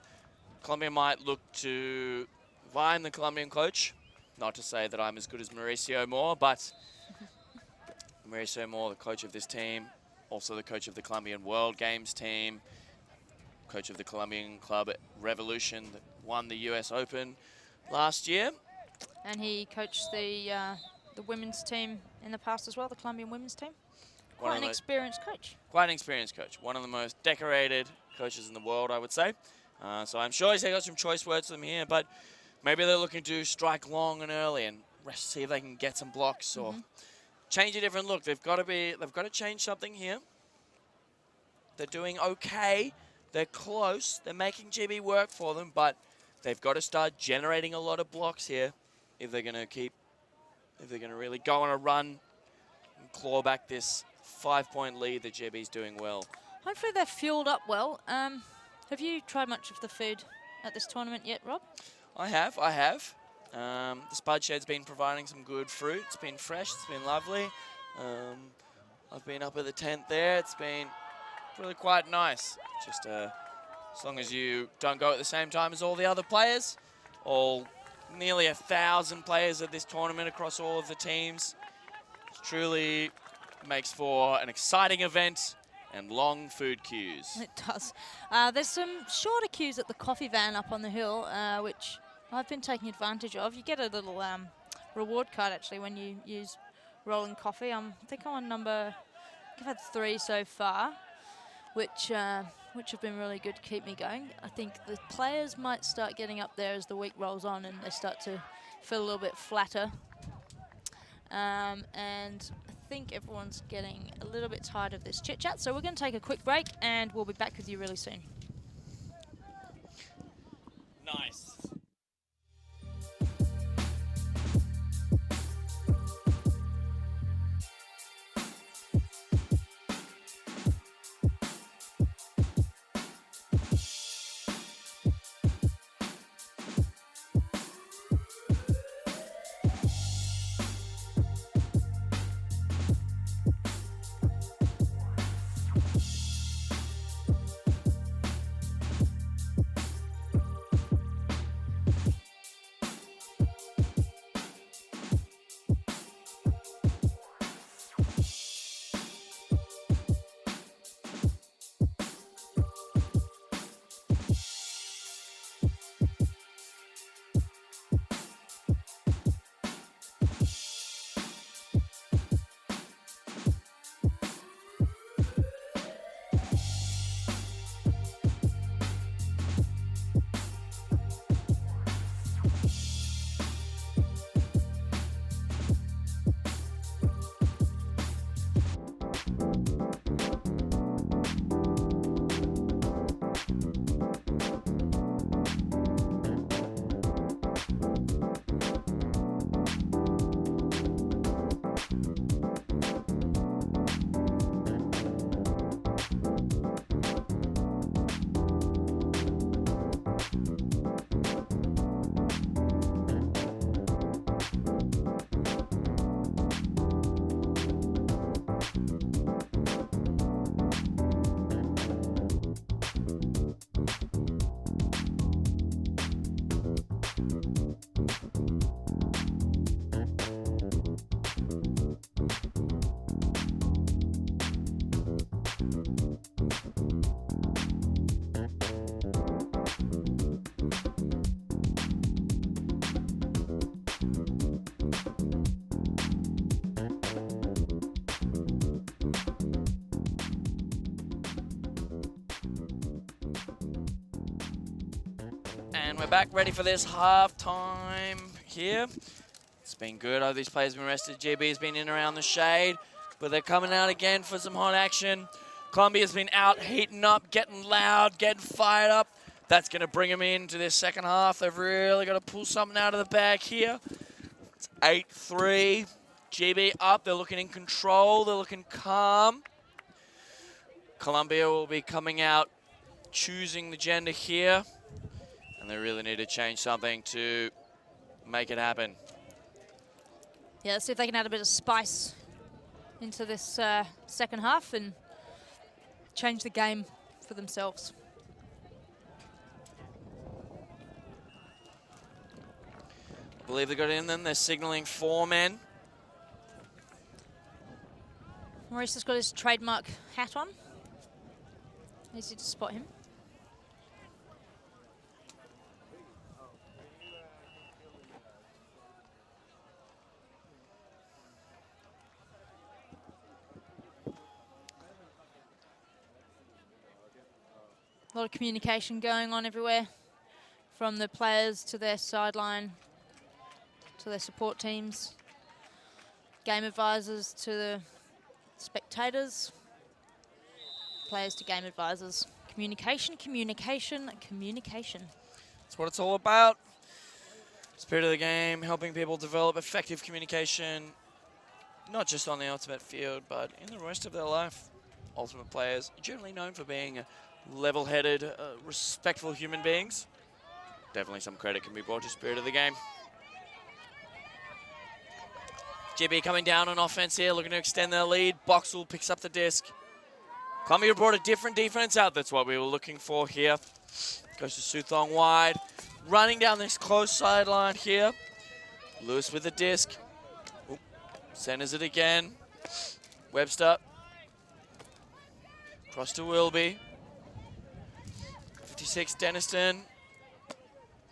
Colombia might look to I'm the Colombian coach. Not to say that I'm as good as Mauricio Moore, but Mauricio Moore, the coach of this team, also the coach of the Colombian World Games team, coach of the Colombian club Revolution that won the US Open last year. And he coached the women's team in the past as well, the Colombian women's team. Quite an experienced coach. Quite an experienced coach. One of the most decorated coaches in the world, I would say. So I'm sure he's got some choice words for them here, but maybe they're looking to strike long and early and see if they can get some blocks or change a different look. They've got to change something here. They're doing okay. They're close. They're making GB work for them, but they've got to start generating a lot of blocks here if they're going to really go on a run and claw back this 5-point lead that JB's doing well. Hopefully they're fueled up well. Have you tried much of the food at this tournament yet, Rob? I have. The Spud Shed's been providing some good fruit. It's been fresh. It's been lovely. I've been up at the tent there. It's been really quite nice. Just as long as you don't go at the same time as all the other players, all nearly 1,000 players at this tournament across all of the teams. It truly makes for an exciting event and long food queues. It does. There's some shorter queues at the coffee van up on the hill, which I've been taking advantage of. You get a little reward card, actually, when you use rolling coffee. I think I'm on I've had 3 so far, which have been really good to keep me going. I think the players might start getting up there as the week rolls on and they start to feel a little bit flatter. And I think everyone's getting a little bit tired of this chit-chat, so we're going to take a quick break and we'll be back with you really soon. Nice. And we're back ready for this half-time here. It's been good. Oh, these players have been rested. GB's been in around the shade, but they're coming out again for some hot action. Colombia's been out, heating up, getting loud, getting fired up. That's going to bring them into this second half. They've really got to pull something out of the bag here. It's 8-3. GB up. They're looking in control. They're looking calm. Colombia will be coming out, choosing the gender here. And they really need to change something to make it happen. Yeah, let's see if they can add a bit of spice into this second half and change the game for themselves. I believe they got it in them. They're signaling 4 men. Maurice has got his trademark hat on. Easy to spot him. A lot of communication going on everywhere, from the players to their sideline, to their support teams, game advisors to the spectators, players to game advisors. Communication, communication, communication. That's what it's all about. Spirit of the game, helping people develop effective communication, not just on the Ultimate field, but in the rest of their life. Ultimate players are generally known for being level-headed, respectful human beings. Definitely some credit can be brought to Spirit of the game. GB coming down on offense here, looking to extend their lead. Boxall picks up the disc. Colombia brought a different defense out. That's what we were looking for here. Goes to Suthong wide. Running down this close sideline here. Lewis with the disc. Oop. Centers it again. Webster. Cross to Wilby. 56 Denniston.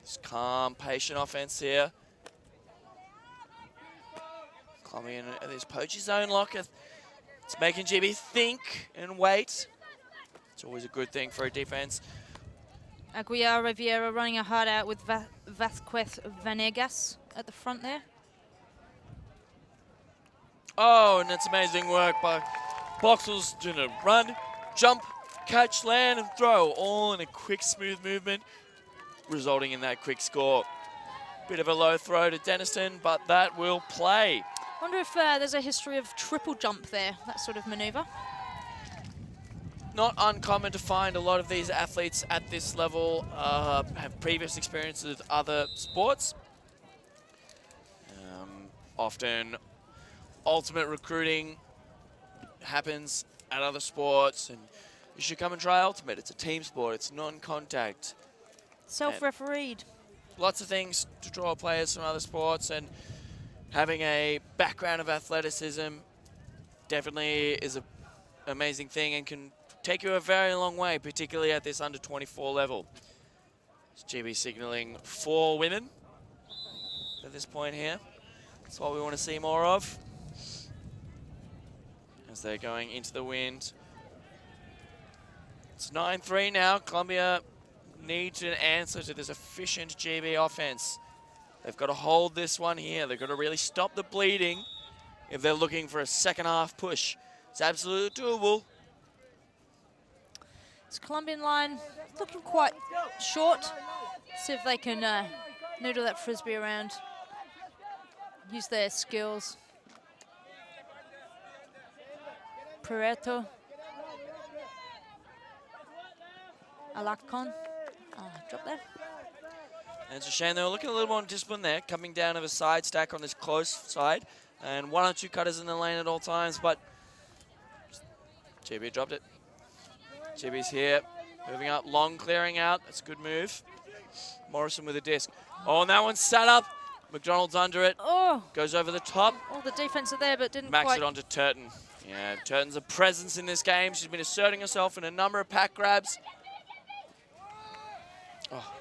Just calm, patient offense here. Colombia in this poachy zone lock. It's making GB think and wait. It's always a good thing for a defense. Aguiar Riviera running a hard out with Vasquez Vanegas at the front there. Oh, and that's amazing work by Boxall's doing a run, jump, catch, land, and throw, all in a quick, smooth movement, resulting in that quick score. Bit of a low throw to Denniston, but that will play. I wonder if there's a history of triple jump there, that sort of maneuver. Not uncommon to find a lot of these athletes at this level have previous experiences with other sports. Often ultimate recruiting happens at other sports, and you should come and try Ultimate. It's a team sport, it's non-contact. Self-refereed. Lots of things to draw players from other sports, and having a background of athleticism definitely is an amazing thing and can take you a very long way, particularly at this under 24 level. It's GB signaling 4 women at this point here. That's what we want to see more of. As they're going into the wind. It's 9-3 now. Colombia needs an answer to this efficient GB offense. They've got to hold this one here. They've got to really stop the bleeding if they're looking for a second half push. It's absolutely doable. This Colombian line looking quite short. See if they can noodle that frisbee around. Use their skills. Puerto. Alacon. Drop there. And it's a shame they were looking a little more disciplined there, coming down of a side stack on this close side, and 1 or 2 cutters in the lane at all times, but GB dropped it. GB's here, moving up, long clearing out. That's a good move. Morrison with a disc. Oh, and that one's sat up. McDonald's under it. Oh. Goes over the top. All the defense are there, but didn't Max quite. it onto Turton. Yeah, Turton's a presence in this game. She's been asserting herself in a number of pack grabs. Oh,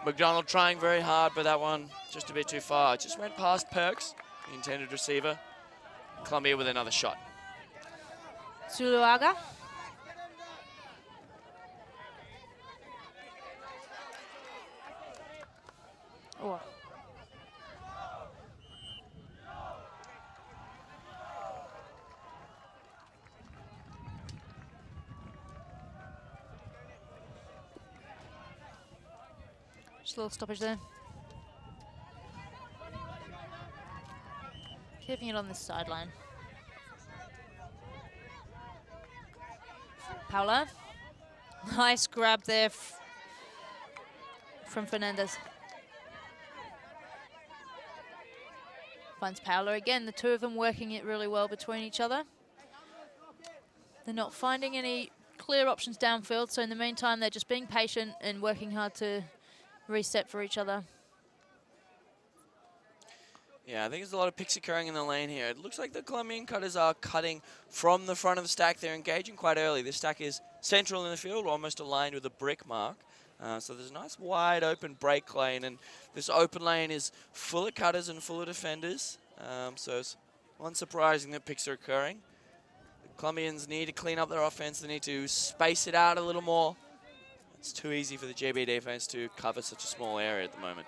McDonald trying very hard, but that one just a bit too far. Just went past Perks, the intended receiver. Colombia with another shot. Zuluaga. Oh. Just a little stoppage there. Keeping it on this sideline. Paula. Nice grab there from Fernandez. Finds Paula again. The two of them working it really well between each other. They're not finding any clear options downfield, so in the meantime, they're just being patient and working hard to reset for each other. Yeah, I think there's a lot of picks occurring in the lane here. It looks like the Colombian cutters are cutting from the front of the stack. They're engaging quite early. This stack is central in the field, almost aligned with a brick mark. So there's a nice wide open break lane, and this open lane is full of cutters and full of defenders. So it's unsurprising that picks are occurring. The Colombians need to clean up their offense. They need to space it out a little more. It's too easy for the JB defense to cover such a small area at the moment.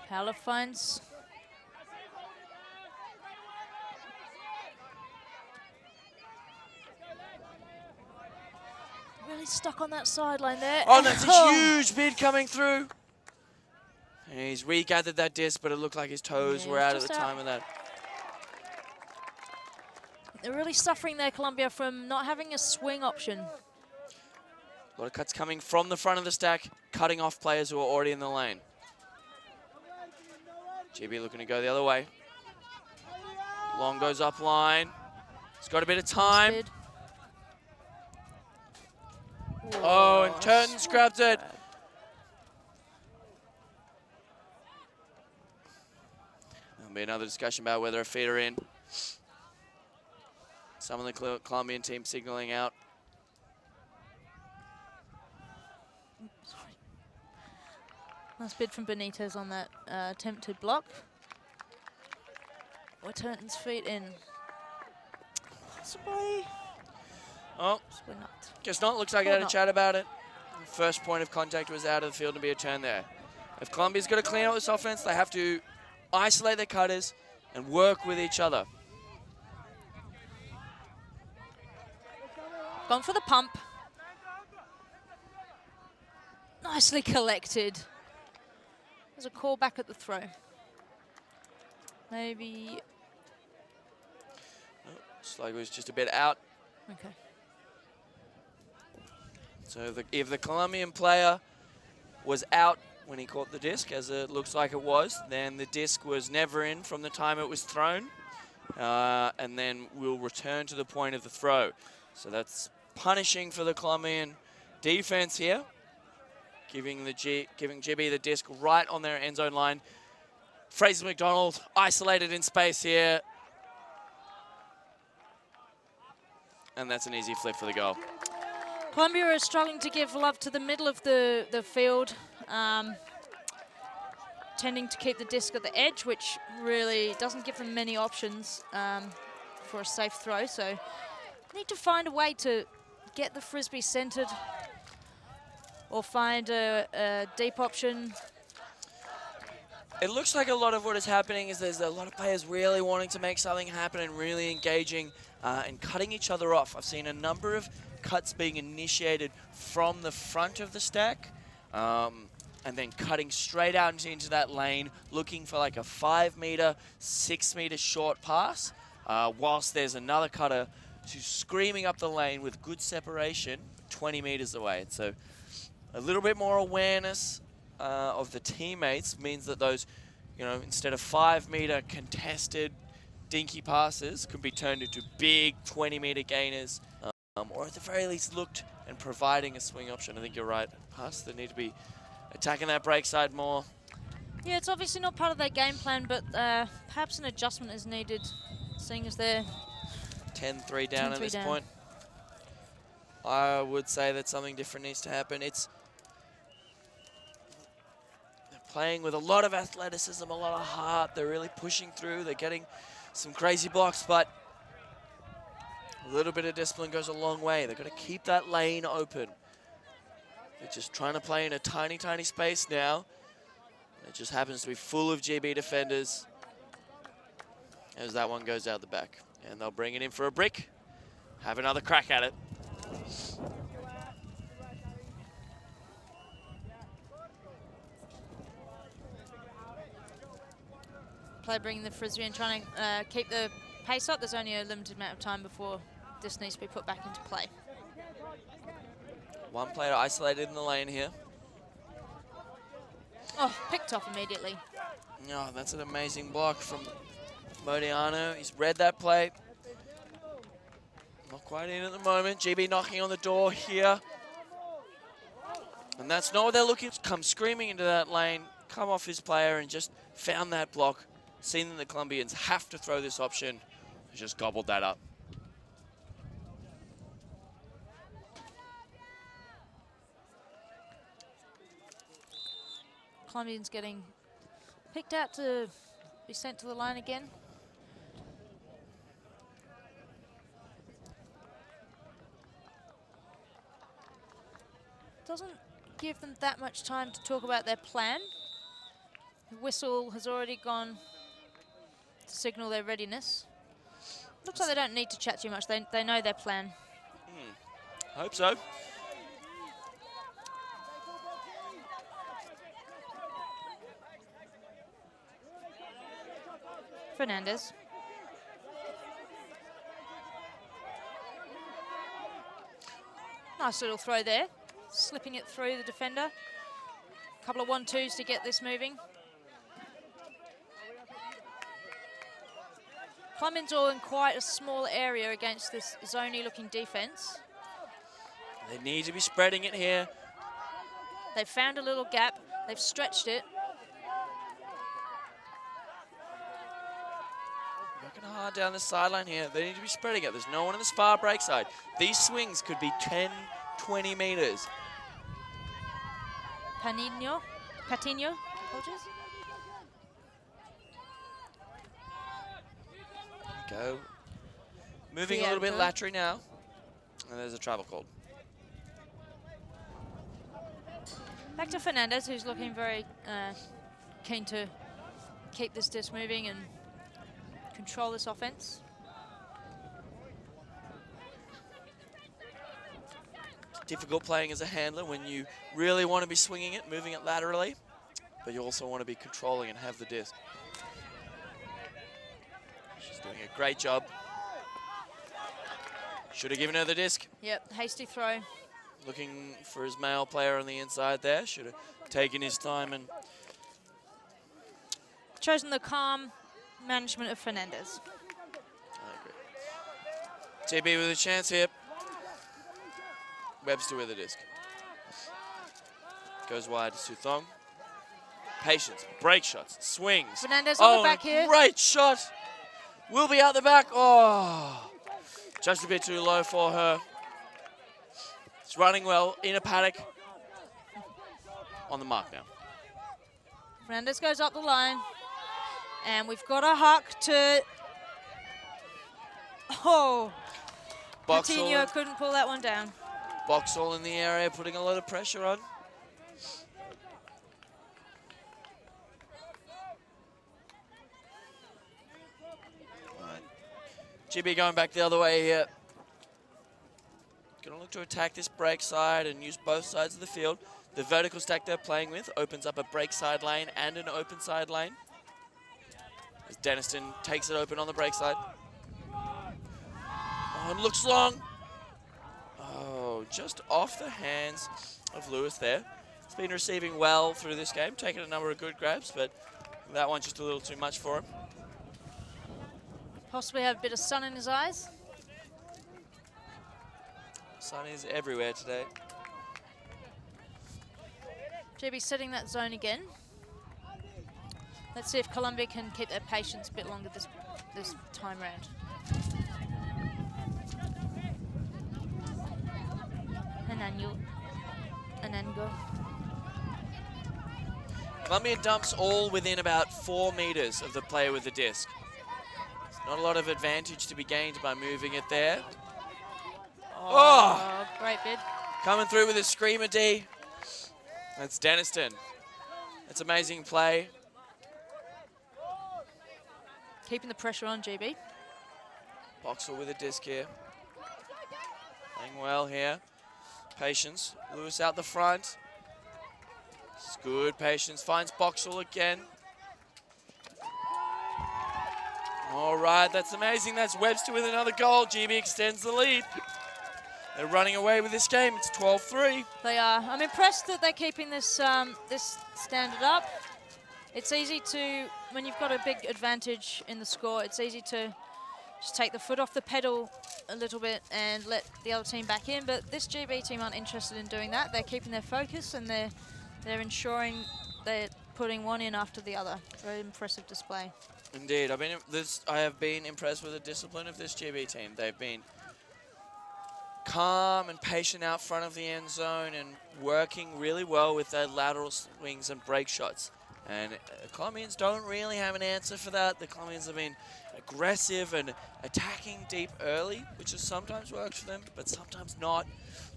Paula finds really stuck on that sideline there. Oh, that's a huge bid coming through. And he's regathered that disc, but it looked like his toes were out at the time of that. They're really suffering there, Colombia, from not having a swing option. A lot of cuts coming from the front of the stack, cutting off players who are already in the lane. GB looking to go the other way. Long goes up line. He's got a bit of time. Oh, and Turton's grabbed it. There'll be another discussion about whether a feeder in. Some of the Colombian team signaling out. Nice bid from Benitez on that attempted block. Turton's feet in. Possibly. Oh, Possibly not. guess not. Looks like it had a chat about it. First point of contact was out of the field to be a turn there. If Colombia's got to clean up this offense, they have to isolate their cutters and work with each other. Gone for the pump. Nicely collected. There's a call back at the throw. Maybe. Oh, Sligo was just a bit out. Okay. So if the Colombian player was out when he caught the disc, as it looks like it was, then the disc was never in from the time it was thrown, and then will return to the point of the throw. So that's punishing for the Colombian defense here, giving GB the disc right on their end zone line. Fraser McDonald isolated in space here. And that's an easy flip for the goal. Colombia is struggling to give love to the middle of the field, tending to keep the disc at the edge, which really doesn't give them many options for a safe throw. So need to find a way to get the frisbee centered or find a deep option. It looks like a lot of what is happening is there's a lot of players really wanting to make something happen and really engaging and cutting each other off. I've seen a number of cuts being initiated from the front of the stack and then cutting straight out into that lane, looking for like a 5 meter, 6 meter short pass, whilst there's another cutter who's screaming up the lane with good separation 20 meters away. So a little bit more awareness of the teammates means that those, instead of 5 meter contested dinky passes could be turned into big 20 meter gainers, or at the very least looked and providing a swing option. I think you're right. Pass, they need to be attacking that break side more. Yeah, it's obviously not part of their game plan, but perhaps an adjustment is needed, seeing as they're 10-3 down at this point. I would say that something different needs to happen. They're playing with a lot of athleticism, a lot of heart. They're really pushing through. They're getting some crazy blocks, but a little bit of discipline goes a long way. They've got to keep that lane open. They're just trying to play in a tiny, tiny space now. It just happens to be full of GB defenders as that one goes out the back. And they'll bring it in for a brick. Have another crack at it. Play bringing the frisbee and trying to keep the pace up. There's only a limited amount of time before this needs to be put back into play. One player isolated in the lane here. Oh, picked off immediately. Oh, that's an amazing block from Modiano. He's read that play. Not quite in at the moment. GB knocking on the door here. And that's not what they're looking to come screaming into that lane, come off his player and just found that block. Seen that the Colombians have to throw this option. Just gobbled that up. Colombians getting picked out to be sent to the line again. Doesn't give them that much time to talk about their plan. The whistle has already gone to signal their readiness. Looks like they don't need to chat too much. They know their plan. Hope so. Fernandez. Nice little throw there. Slipping it through the defender. Couple of 1-2s to get this moving. Colombians all in quite a small area against this zony looking defense. They need to be spreading it here. They've found a little gap. They've stretched it. Working hard down the sideline here. They need to be spreading it. There's no one on this far break side. These swings could be 10, 20 meters. Patiño, apologies. Go. Moving a little bit lateral now. And there's a travel called. Back to Fernandez, who's looking very keen to keep this disc moving and control this offense. Difficult playing as a handler when you really want to be swinging it, moving it laterally, but you also want to be controlling and have the disc. She's doing a great job. Should have given her the disc. Yep, hasty throw. Looking for his male player on the inside there. Should have taken his time and chosen the calm management of Fernandez. I agree. JB with a chance here. Webster with a disc. Goes wide to Suthong. Patience, break shots, swings. Fernandez on the back here. Great shot. Will be out the back. Oh, just a bit too low for her. It's running well in a paddock. On the mark now. Fernandez goes up the line. And we've got a huck to... Oh, Patiño couldn't pull that one down. Boxall in the area, putting a lot of pressure on. GB going back the other way here. Going to look to attack this break side and use both sides of the field. The vertical stack they're playing with opens up a break side lane and an open side lane. As Denniston takes it open on the break side. Oh, and looks long. Oh, just off the hands of Lewis there. He's been receiving well through this game, taking a number of good grabs, but that one just a little too much for him. Possibly have a bit of sun in his eyes. Sun is everywhere today. JB setting that zone again. Let's see if Colombia can keep their patience a bit longer this time round. Anango. Colombia dumps all within about 4 meters of the player with the disc. There's not a lot of advantage to be gained by moving it there. Oh, great bid. Coming through with a screamer D. That's Denniston. It's amazing play. Keeping the pressure on GB. Boxall with a disc here. Playing well here. Patience. Lewis out the front. It's good. Patience finds Boxall again. All right, that's amazing. That's Webster with another goal. GB extends the lead. They're running away with this game. It's 12-3. They are. I'm impressed that they're keeping this this standard up. It's easy to, when you've got a big advantage in the score, it's easy to just take the foot off the pedal a little bit and let the other team back in. But this GB team aren't interested in doing that. They're keeping their focus and they're ensuring they're putting one in after the other. Very impressive display. Indeed, I have been impressed with the discipline of this GB team. They've been calm and patient out front of the end zone and working really well with their lateral swings and break shots. And Colombians don't really have an answer for that. The Colombians have been aggressive and attacking deep early, which has sometimes worked for them, but sometimes not.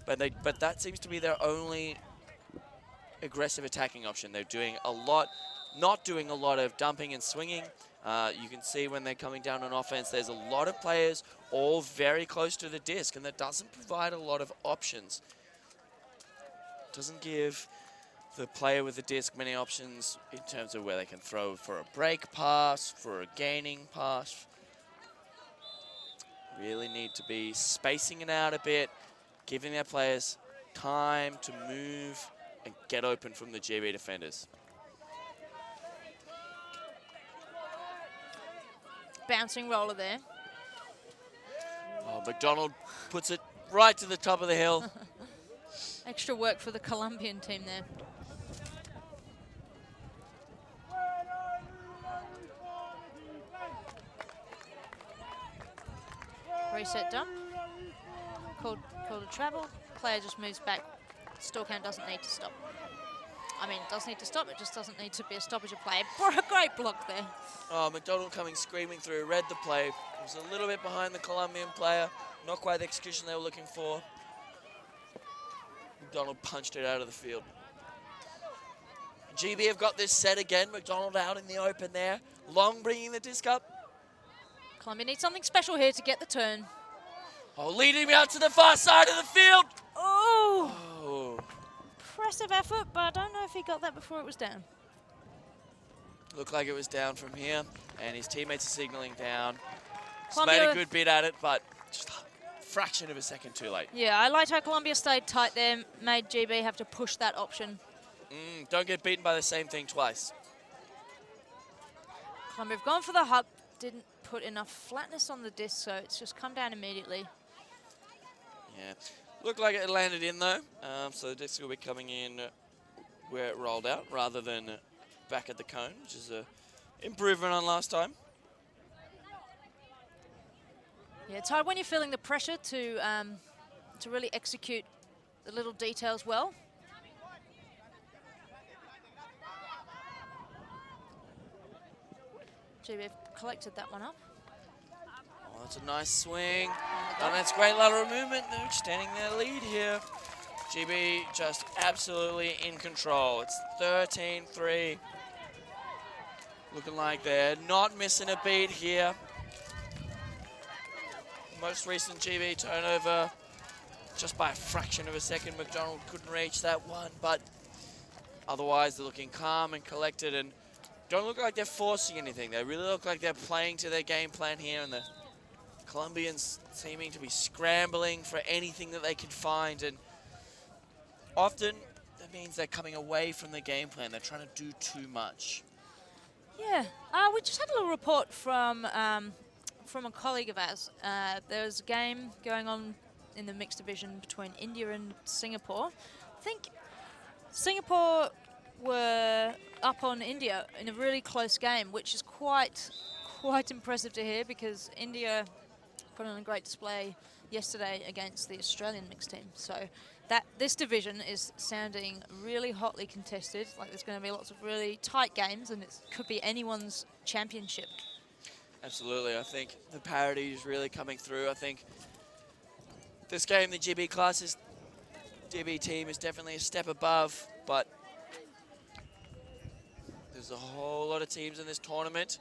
But that seems to be their only aggressive attacking option. They're doing a lot, not doing a lot of dumping and swinging. You can see when they're coming down on offense, there's a lot of players all very close to the disc, and that doesn't provide a lot of options. Doesn't give the player with the disc many options in terms of where they can throw for a break pass, for a gaining pass. Really need to be spacing it out a bit, giving their players time to move and get open from the GB defenders. Bouncing roller there. Oh, McDonald puts it right to the top of the hill. Extra work for the Colombian team there. Reset dump. Called a travel. Player just moves back. Store count doesn't need to stop. I mean, it does need to stop. It just doesn't need to be a stoppage of play. Great block there. Oh, McDonald coming screaming through, read the play. He was a little bit behind the Colombian player. Not quite the execution they were looking for. McDonald punched it out of the field. GB have got this set again. McDonald out in the open there. Long bringing the disc up. Colombia needs something special here to get the turn. Oh, leading me out to the far side of the field. Oh! Oh. Impressive effort, but I don't know if he got that before it was down. Looked like it was down from here, and his teammates are signaling down. He's Colombia made a good bit at it, but just a fraction of a second too late. Yeah, I liked how Colombia stayed tight there, made GB have to push that option. Don't get beaten by the same thing twice. Colombia have gone for the hub, didn't put enough flatness on the disc, so it's just come down immediately. Yeah, looked like it landed in though, so the disc will be coming in where it rolled out rather than back at the cone, which is an improvement on last time. Yeah, it's hard when you're feeling the pressure to really execute the little details well. GB have collected that one up. Oh, that's a nice swing. And that's great lateral movement. They're extending their lead here. GB just absolutely in control. It's 13-3. Looking like they're not missing a beat here. Most recent GB turnover, just by a fraction of a second. McDonald couldn't reach that one, but otherwise they're looking calm and collected and don't look like they're forcing anything. They really look like they're playing to their game plan here, and the Colombians seeming to be scrambling for anything that they can find, and often that means they're coming away from the game plan. They're trying to do too much. Yeah, we just had a little report from a colleague of ours. There was a game going on in the mixed division between India and Singapore. I think Singapore were up on India in a really close game, which is quite impressive to hear because India put on a great display yesterday against the Australian mixed team. So this division is sounding really hotly contested. Like there's going to be lots of really tight games, and it could be anyone's championship. Absolutely, I think the parity is really coming through. I think this game, the GB team is definitely a step above, but There's a whole lot of teams in this tournament.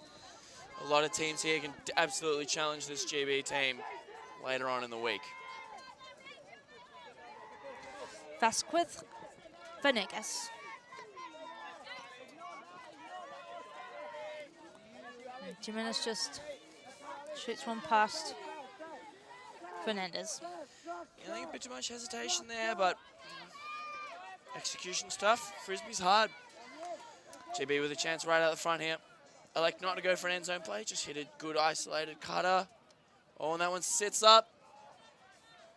A lot of teams here can absolutely challenge this GB team later on in the week. Vasquez Venegas. Jimenez just shoots one past Fernandez. I think a bit too much hesitation there, but execution stuff. Frisbee's hard. GB with a chance right out the front here. I like not to go for an end zone play, just hit a good isolated cutter. Oh, and that one sits up.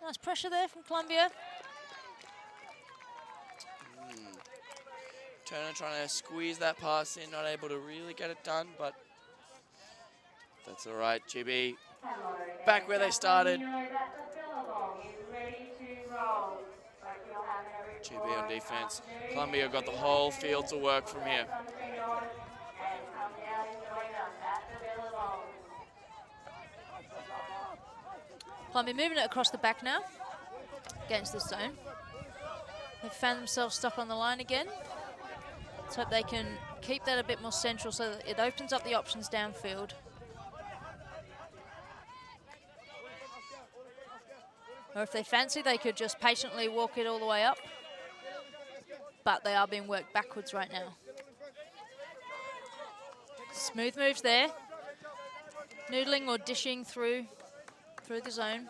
Nice pressure there from Colombia. Turner trying to squeeze that pass in, not able to really get it done, but that's all right. GB back where they started. GB on defense. Colombia got the whole field to work from here. Colombia moving it across the back now against the zone. They've found themselves stuck on the line again. Let's hope they can keep that a bit more central so that it opens up the options downfield. Or if they fancy, they could just patiently walk it all the way up. But they are being worked backwards right now. Smooth moves there. Noodling or dishing through the zone.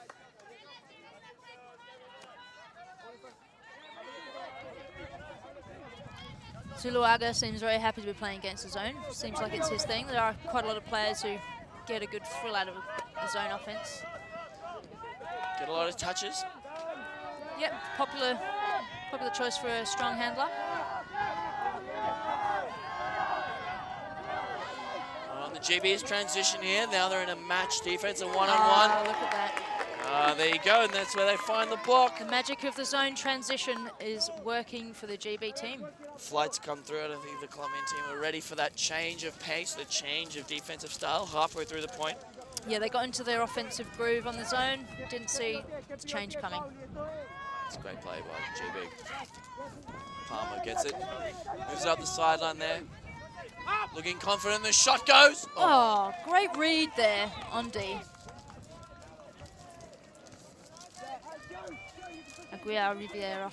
Zuluaga seems very happy to be playing against the zone. Seems like it's his thing. There are quite a lot of players who get a good thrill out of a zone offense. Get a lot of touches. Yep, popular choice for a strong handler. On the GB's transition here, now they're in a match defense, a one-on-one. Oh, look at that. There you go, and that's where they find the block. The magic of the zone transition is working for the GB team. Flights come through. I don't think the Colombian team are ready for that change of pace, the change of defensive style halfway through the point. Yeah, they got into their offensive groove on the zone. Didn't see the change coming. It's a great play by GB. Palmer gets it. Moves up the sideline there. Looking confident. The shot goes. Oh, great read there on D. Aguiar Riviera.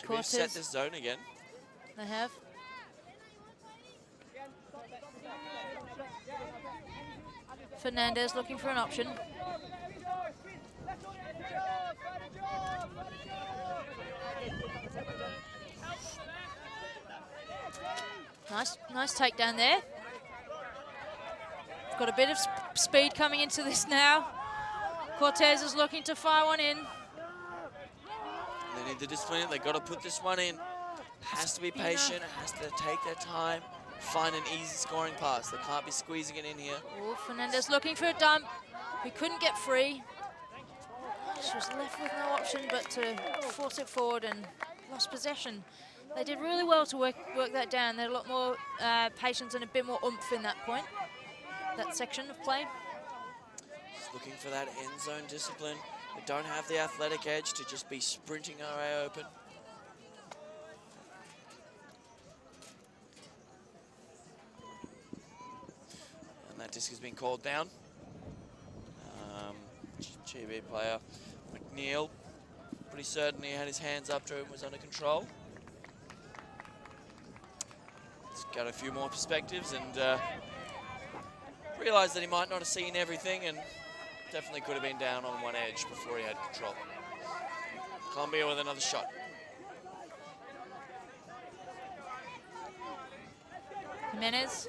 GB's set this zone again. They have. Fernandez looking for an option. Nice takedown there. Got a bit of speed coming into this now. Cortez is looking to fire one in. They need the discipline. They got to put this one in. Has to be patient. Has to take their time. Find an easy scoring pass. They can't be squeezing it in here. Oh, Fernandez looking for a dump. He couldn't get free. She was left with no option but to force it forward and lost possession. They did really well to work that down. They had a lot more patience and a bit more oomph in that point, that section of play. Just looking for that end zone discipline. They don't have the athletic edge to just be sprinting our way open. And that disc has been called down. GB player McNeil, pretty certain he had his hands up to it and was under control. He's got a few more perspectives and realised that he might not have seen everything and definitely could have been down on one edge before he had control. Colombia with another shot. Jimenez.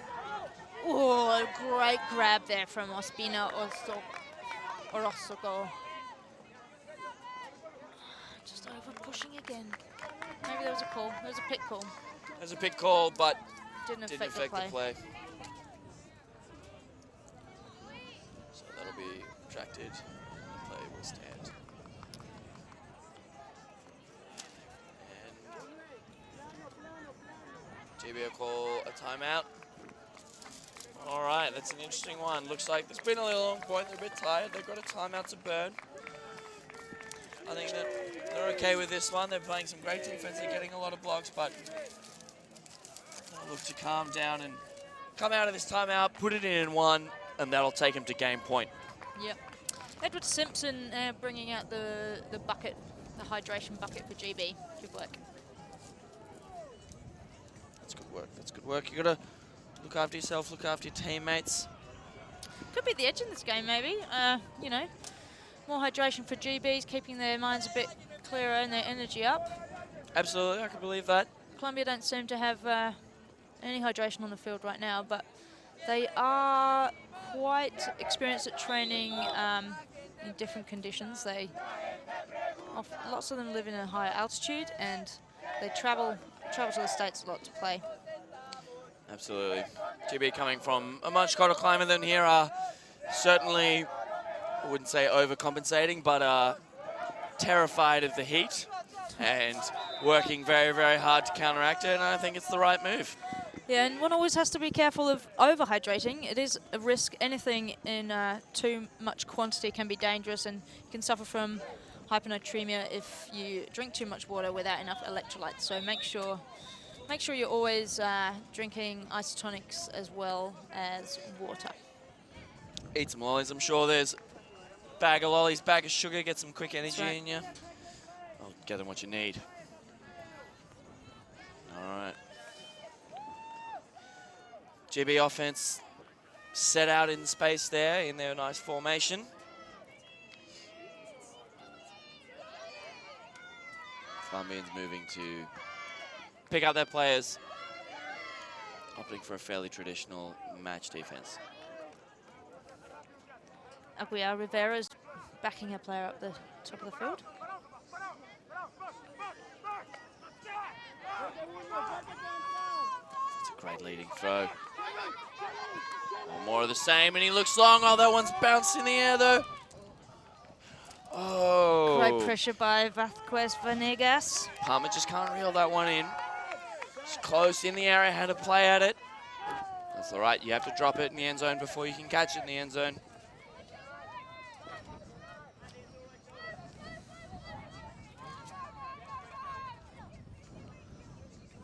Oh, a great grab there from Ospina Orozco. Just over pushing again. Maybe there was a call. There was a pick call. There's a pick call, but didn't affect the play. play. So that'll be retracted. The play will stand. And GB will call a timeout. All right, that's an interesting one. Looks like there's been a little long point. They're a bit tired. They've got a timeout to burn. I think that they're okay with this one. They're playing some great defense. They're getting a lot of blocks, but they'll look to calm down and come out of this timeout, put it in one, and that'll take them to game point. Yep. Edward Simpson bringing out the bucket, the hydration bucket for GB. Good work. That's good work. That's good work. You gotta look after yourself, look after your teammates. Could be the edge in this game, maybe. You know, more hydration for GBs, keeping their minds a bit clearer and their energy up. Absolutely, I can believe that. Colombia don't seem to have any hydration on the field right now, but they are quite experienced at training in different conditions. Lots of them live in a higher altitude, and they travel to the States a lot to play. Absolutely. GB coming from a much colder climate than here are certainly, I wouldn't say overcompensating, but terrified of the heat and working very, very hard to counteract it, and I think it's the right move. Yeah, and one always has to be careful of overhydrating. It is a risk. Anything in too much quantity can be dangerous, and you can suffer from hyponatremia if you drink too much water without enough electrolytes. So make sure you're always drinking isotonics as well as water. Eat some lollies. I'm sure there's a bag of lollies, bag of sugar, get some quick energy in you. I'll get them what you need. All right. GB offense set out in space there in their nice formation. Colombians moving to pick out their players, opting for a fairly traditional match defense. Aguiar Rivera's backing a player up the top of the field. That's a great leading throw. One more of the same, and he looks long. Oh, that one's bounced in the air, though. Oh. Great pressure by Vasquez Vanegas. Palmer just can't reel that one in. It's close in the area, had to play at it. That's all right, you have to drop it in the end zone before you can catch it in the end zone.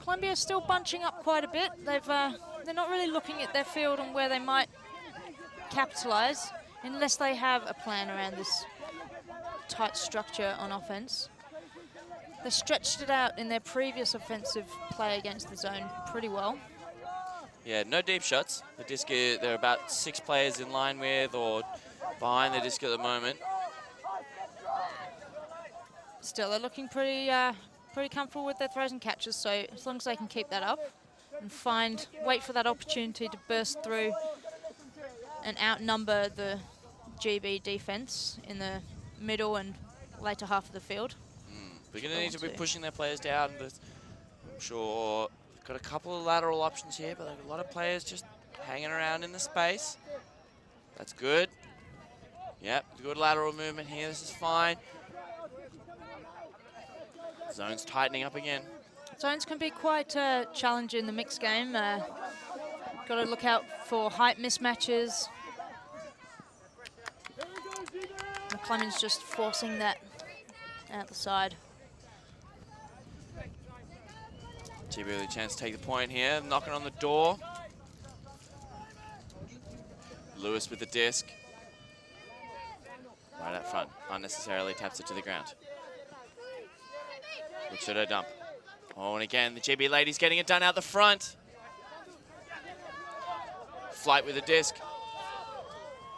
Colombia is still bunching up quite a bit. They're not really looking at their field and where they might capitalise unless they have a plan around this tight structure on offense. They stretched it out in their previous offensive play against the zone pretty well. Yeah, no deep shots. The disc, there are about 6 players in line with or behind the disc at the moment. Still, they're looking pretty comfortable with their throws and catches, so as long as they can keep that up and wait for that opportunity to burst through and outnumber the GB defense in the middle and later half of the field. They're going to need to be pushing their players down. I'm sure they've got a couple of lateral options here, but they've got a lot of players just hanging around in the space. That's good. Yep, good lateral movement here. This is fine. Zone's tightening up again. Zones can be quite challenging in the mixed game. Got to look out for height mismatches. McClemens just forcing that out the side. GB with a chance to take the point here, knocking on the door. Lewis with the disc. Right up front, unnecessarily taps it to the ground. Looks at her dump. Oh, and again, the GB ladies getting it done out the front. Flight with the disc.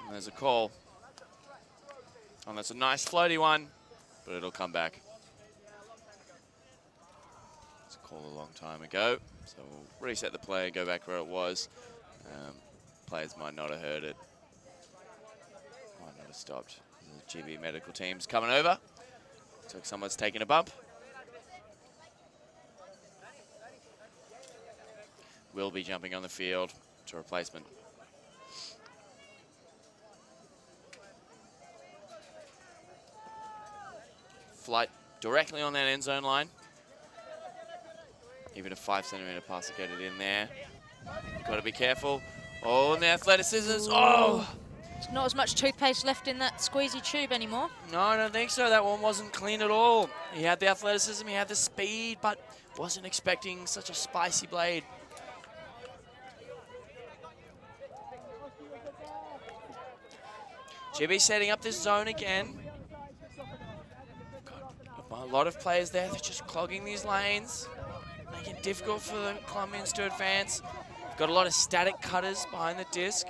And there's a call. And that's a nice floaty one, but it'll come back. It's a call a long time ago, so we'll reset the play and go back where it was. Players might not have heard it. Might not have stopped. The GB medical team's coming over. Looks like someone's taking a bump. Will be jumping on the field to replacement. Flight directly on that end zone line. Even a 5-centimeter pass to get it in there. Got to be careful. Oh, and the athleticism. Oh! There's not as much toothpaste left in that squeezy tube anymore. No, I don't think so. That one wasn't clean at all. He had the athleticism, he had the speed, but wasn't expecting such a spicy blade. GB setting up this zone again. Got a lot of players there. They're just clogging these lanes, making it difficult for the Colombians to advance. Got a lot of static cutters behind the disc.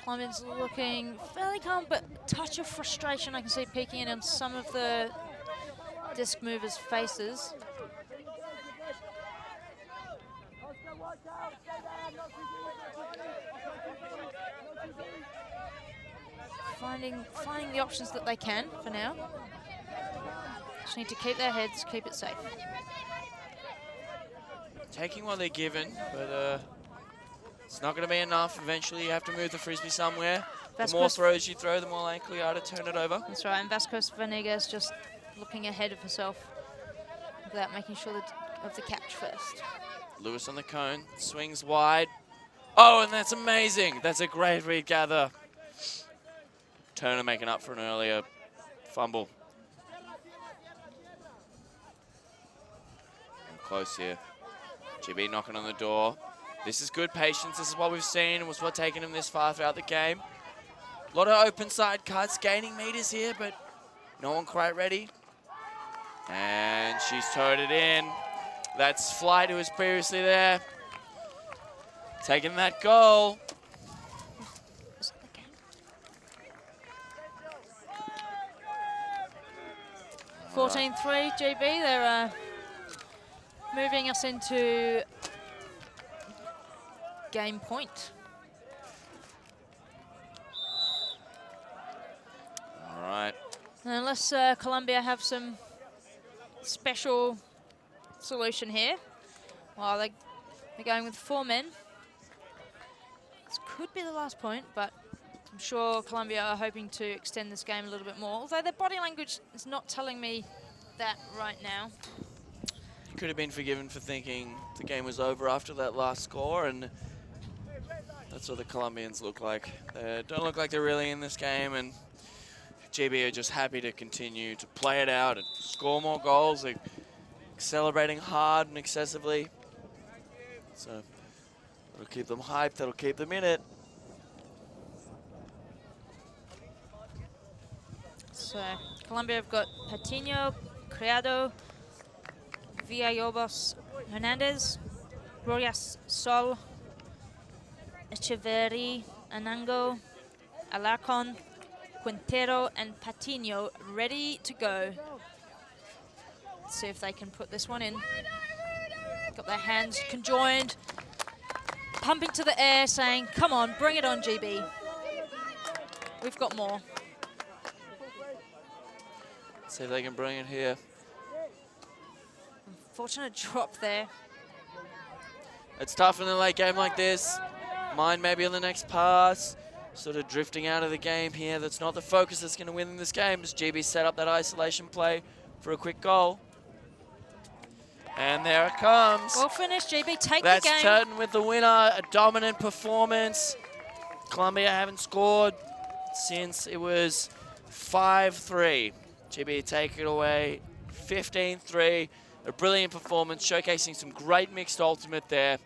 Colombians looking fairly calm, but a touch of frustration I can see peeking in on some of the disc movers' faces. Finding the options that they can for now. Just need to keep their heads, keep it safe. Taking what they're given, but it's not going to be enough. Eventually, you have to move the frisbee somewhere. The more throws you throw, the more likely you are to turn it over. That's right, and Vasquez Venegas just looking ahead of herself without making sure of the catch first. Lewis on the cone, swings wide. Oh, and that's amazing. That's a great read gather. Turner making up for an earlier fumble. Close here. GB knocking on the door. This is good patience. This is what we've seen. It was what taken him this far throughout the game. A lot of open side cuts, gaining meters here, but no one quite ready. And she's towed it in. That's Flight, who was previously there. Taking that goal. 14-3 GB. They're moving us into game point. All right. And unless Colombia have some special solution here, well, they're going with 4 men. This could be the last point, but I'm sure Colombia are hoping to extend this game a little bit more, although their body language is not telling me that right now. Could have been forgiven for thinking the game was over after that last score, and that's what the Colombians look like. They don't look like they're really in this game, and GB are just happy to continue to play it out and score more goals. They're celebrating hard and excessively. So it'll keep them hyped, that'll keep them in it. So Colombia have got Patiño, Criado, Villalobos, Hernandez, Rojas, Sol, Echeverri, Anango, Alarcon, Quintero, and Patiño ready to go. Let's see if they can put this one in. Got their hands conjoined, pumping to the air, saying, "Come on, bring it on, GB. We've got more." See if they can bring it here. Unfortunate drop there. It's tough in a late game like this. Mind maybe on the next pass. Sort of drifting out of the game here. That's not the focus that's going to win in this game, as GB set up that isolation play for a quick goal. And there it comes. Well finished, GB. Take That's the game. Turton with the winner. A dominant performance. Colombia haven't scored since it was 5-3. GB take it away, 15-3. A brilliant performance, showcasing some great mixed ultimate there.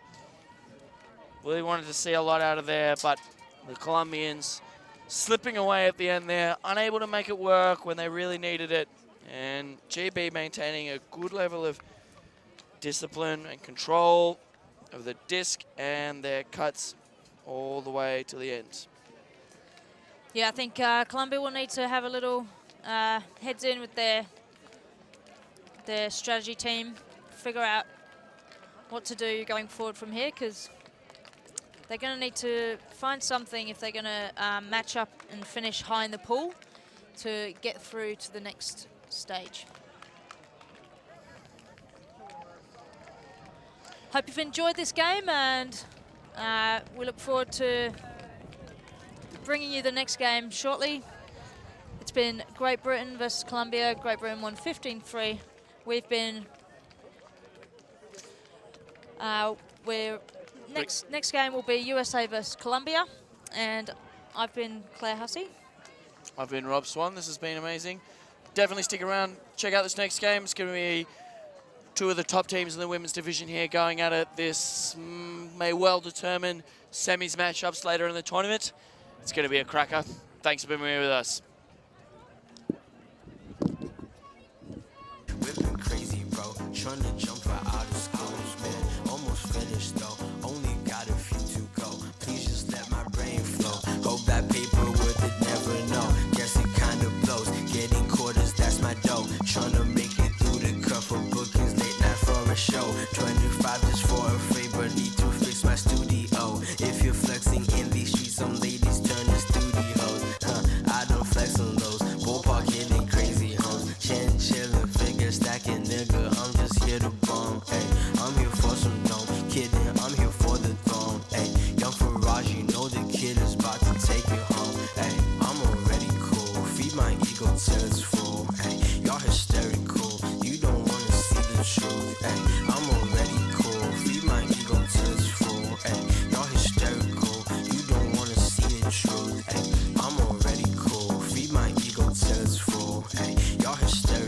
Really wanted to see a lot out of there, but the Colombians slipping away at the end there, unable to make it work when they really needed it. And GB maintaining a good level of discipline and control of the disc and their cuts all the way to the end. Yeah, I think Colombia will need to have a little heads in with their strategy team, figure out what to do going forward from here, because they're going to need to find something if they're going to match up and finish high in the pool to get through to the next stage. Hope you've enjoyed this game, and we look forward to bringing you the next game shortly. It's been Great Britain versus Colombia. Great Britain won 15-3. We've been next game will be USA versus Colombia, and I've been Claire Hussey. I've been Rob Swan. This has been amazing. Definitely stick around. Check out this next game. It's going to be two of the top teams in the women's division here going at it. This may well determine semis matchups later in the tournament. It's going to be a cracker. Thanks for being here with us. Whipping crazy, bro. Trying to jump right out of schools, man. Almost finished though. Only got a few to go. Please just let my brain flow. Hope that paper worth it, never know. Guess it kinda blows. Getting quarters, that's my dough. Trying to make it through the cup for bookings, late night for a show. 25 just for a favor, need to fix my studio. If you're flexing in these streets, some ladies turn to studios. I don't flex on those. Ballpark hitting crazy homes. Chillin', figure stacking, nigga. I'm just here to bomb. Ay, I'm here for some dome. Kidding, I'm here for the throne. Ay, young Farage, you know the kid is about to take you home. Ay, I'm already cool. Feed my ego till it's full. Ay, y'all hysterical. You don't wanna see the truth. Ay, I'm already cool. Feed my ego till it's full. Ay, y'all hysterical. You don't wanna see the truth. Ay, I'm already cool. Feed my ego till it's full. Ay, y'all hysterical.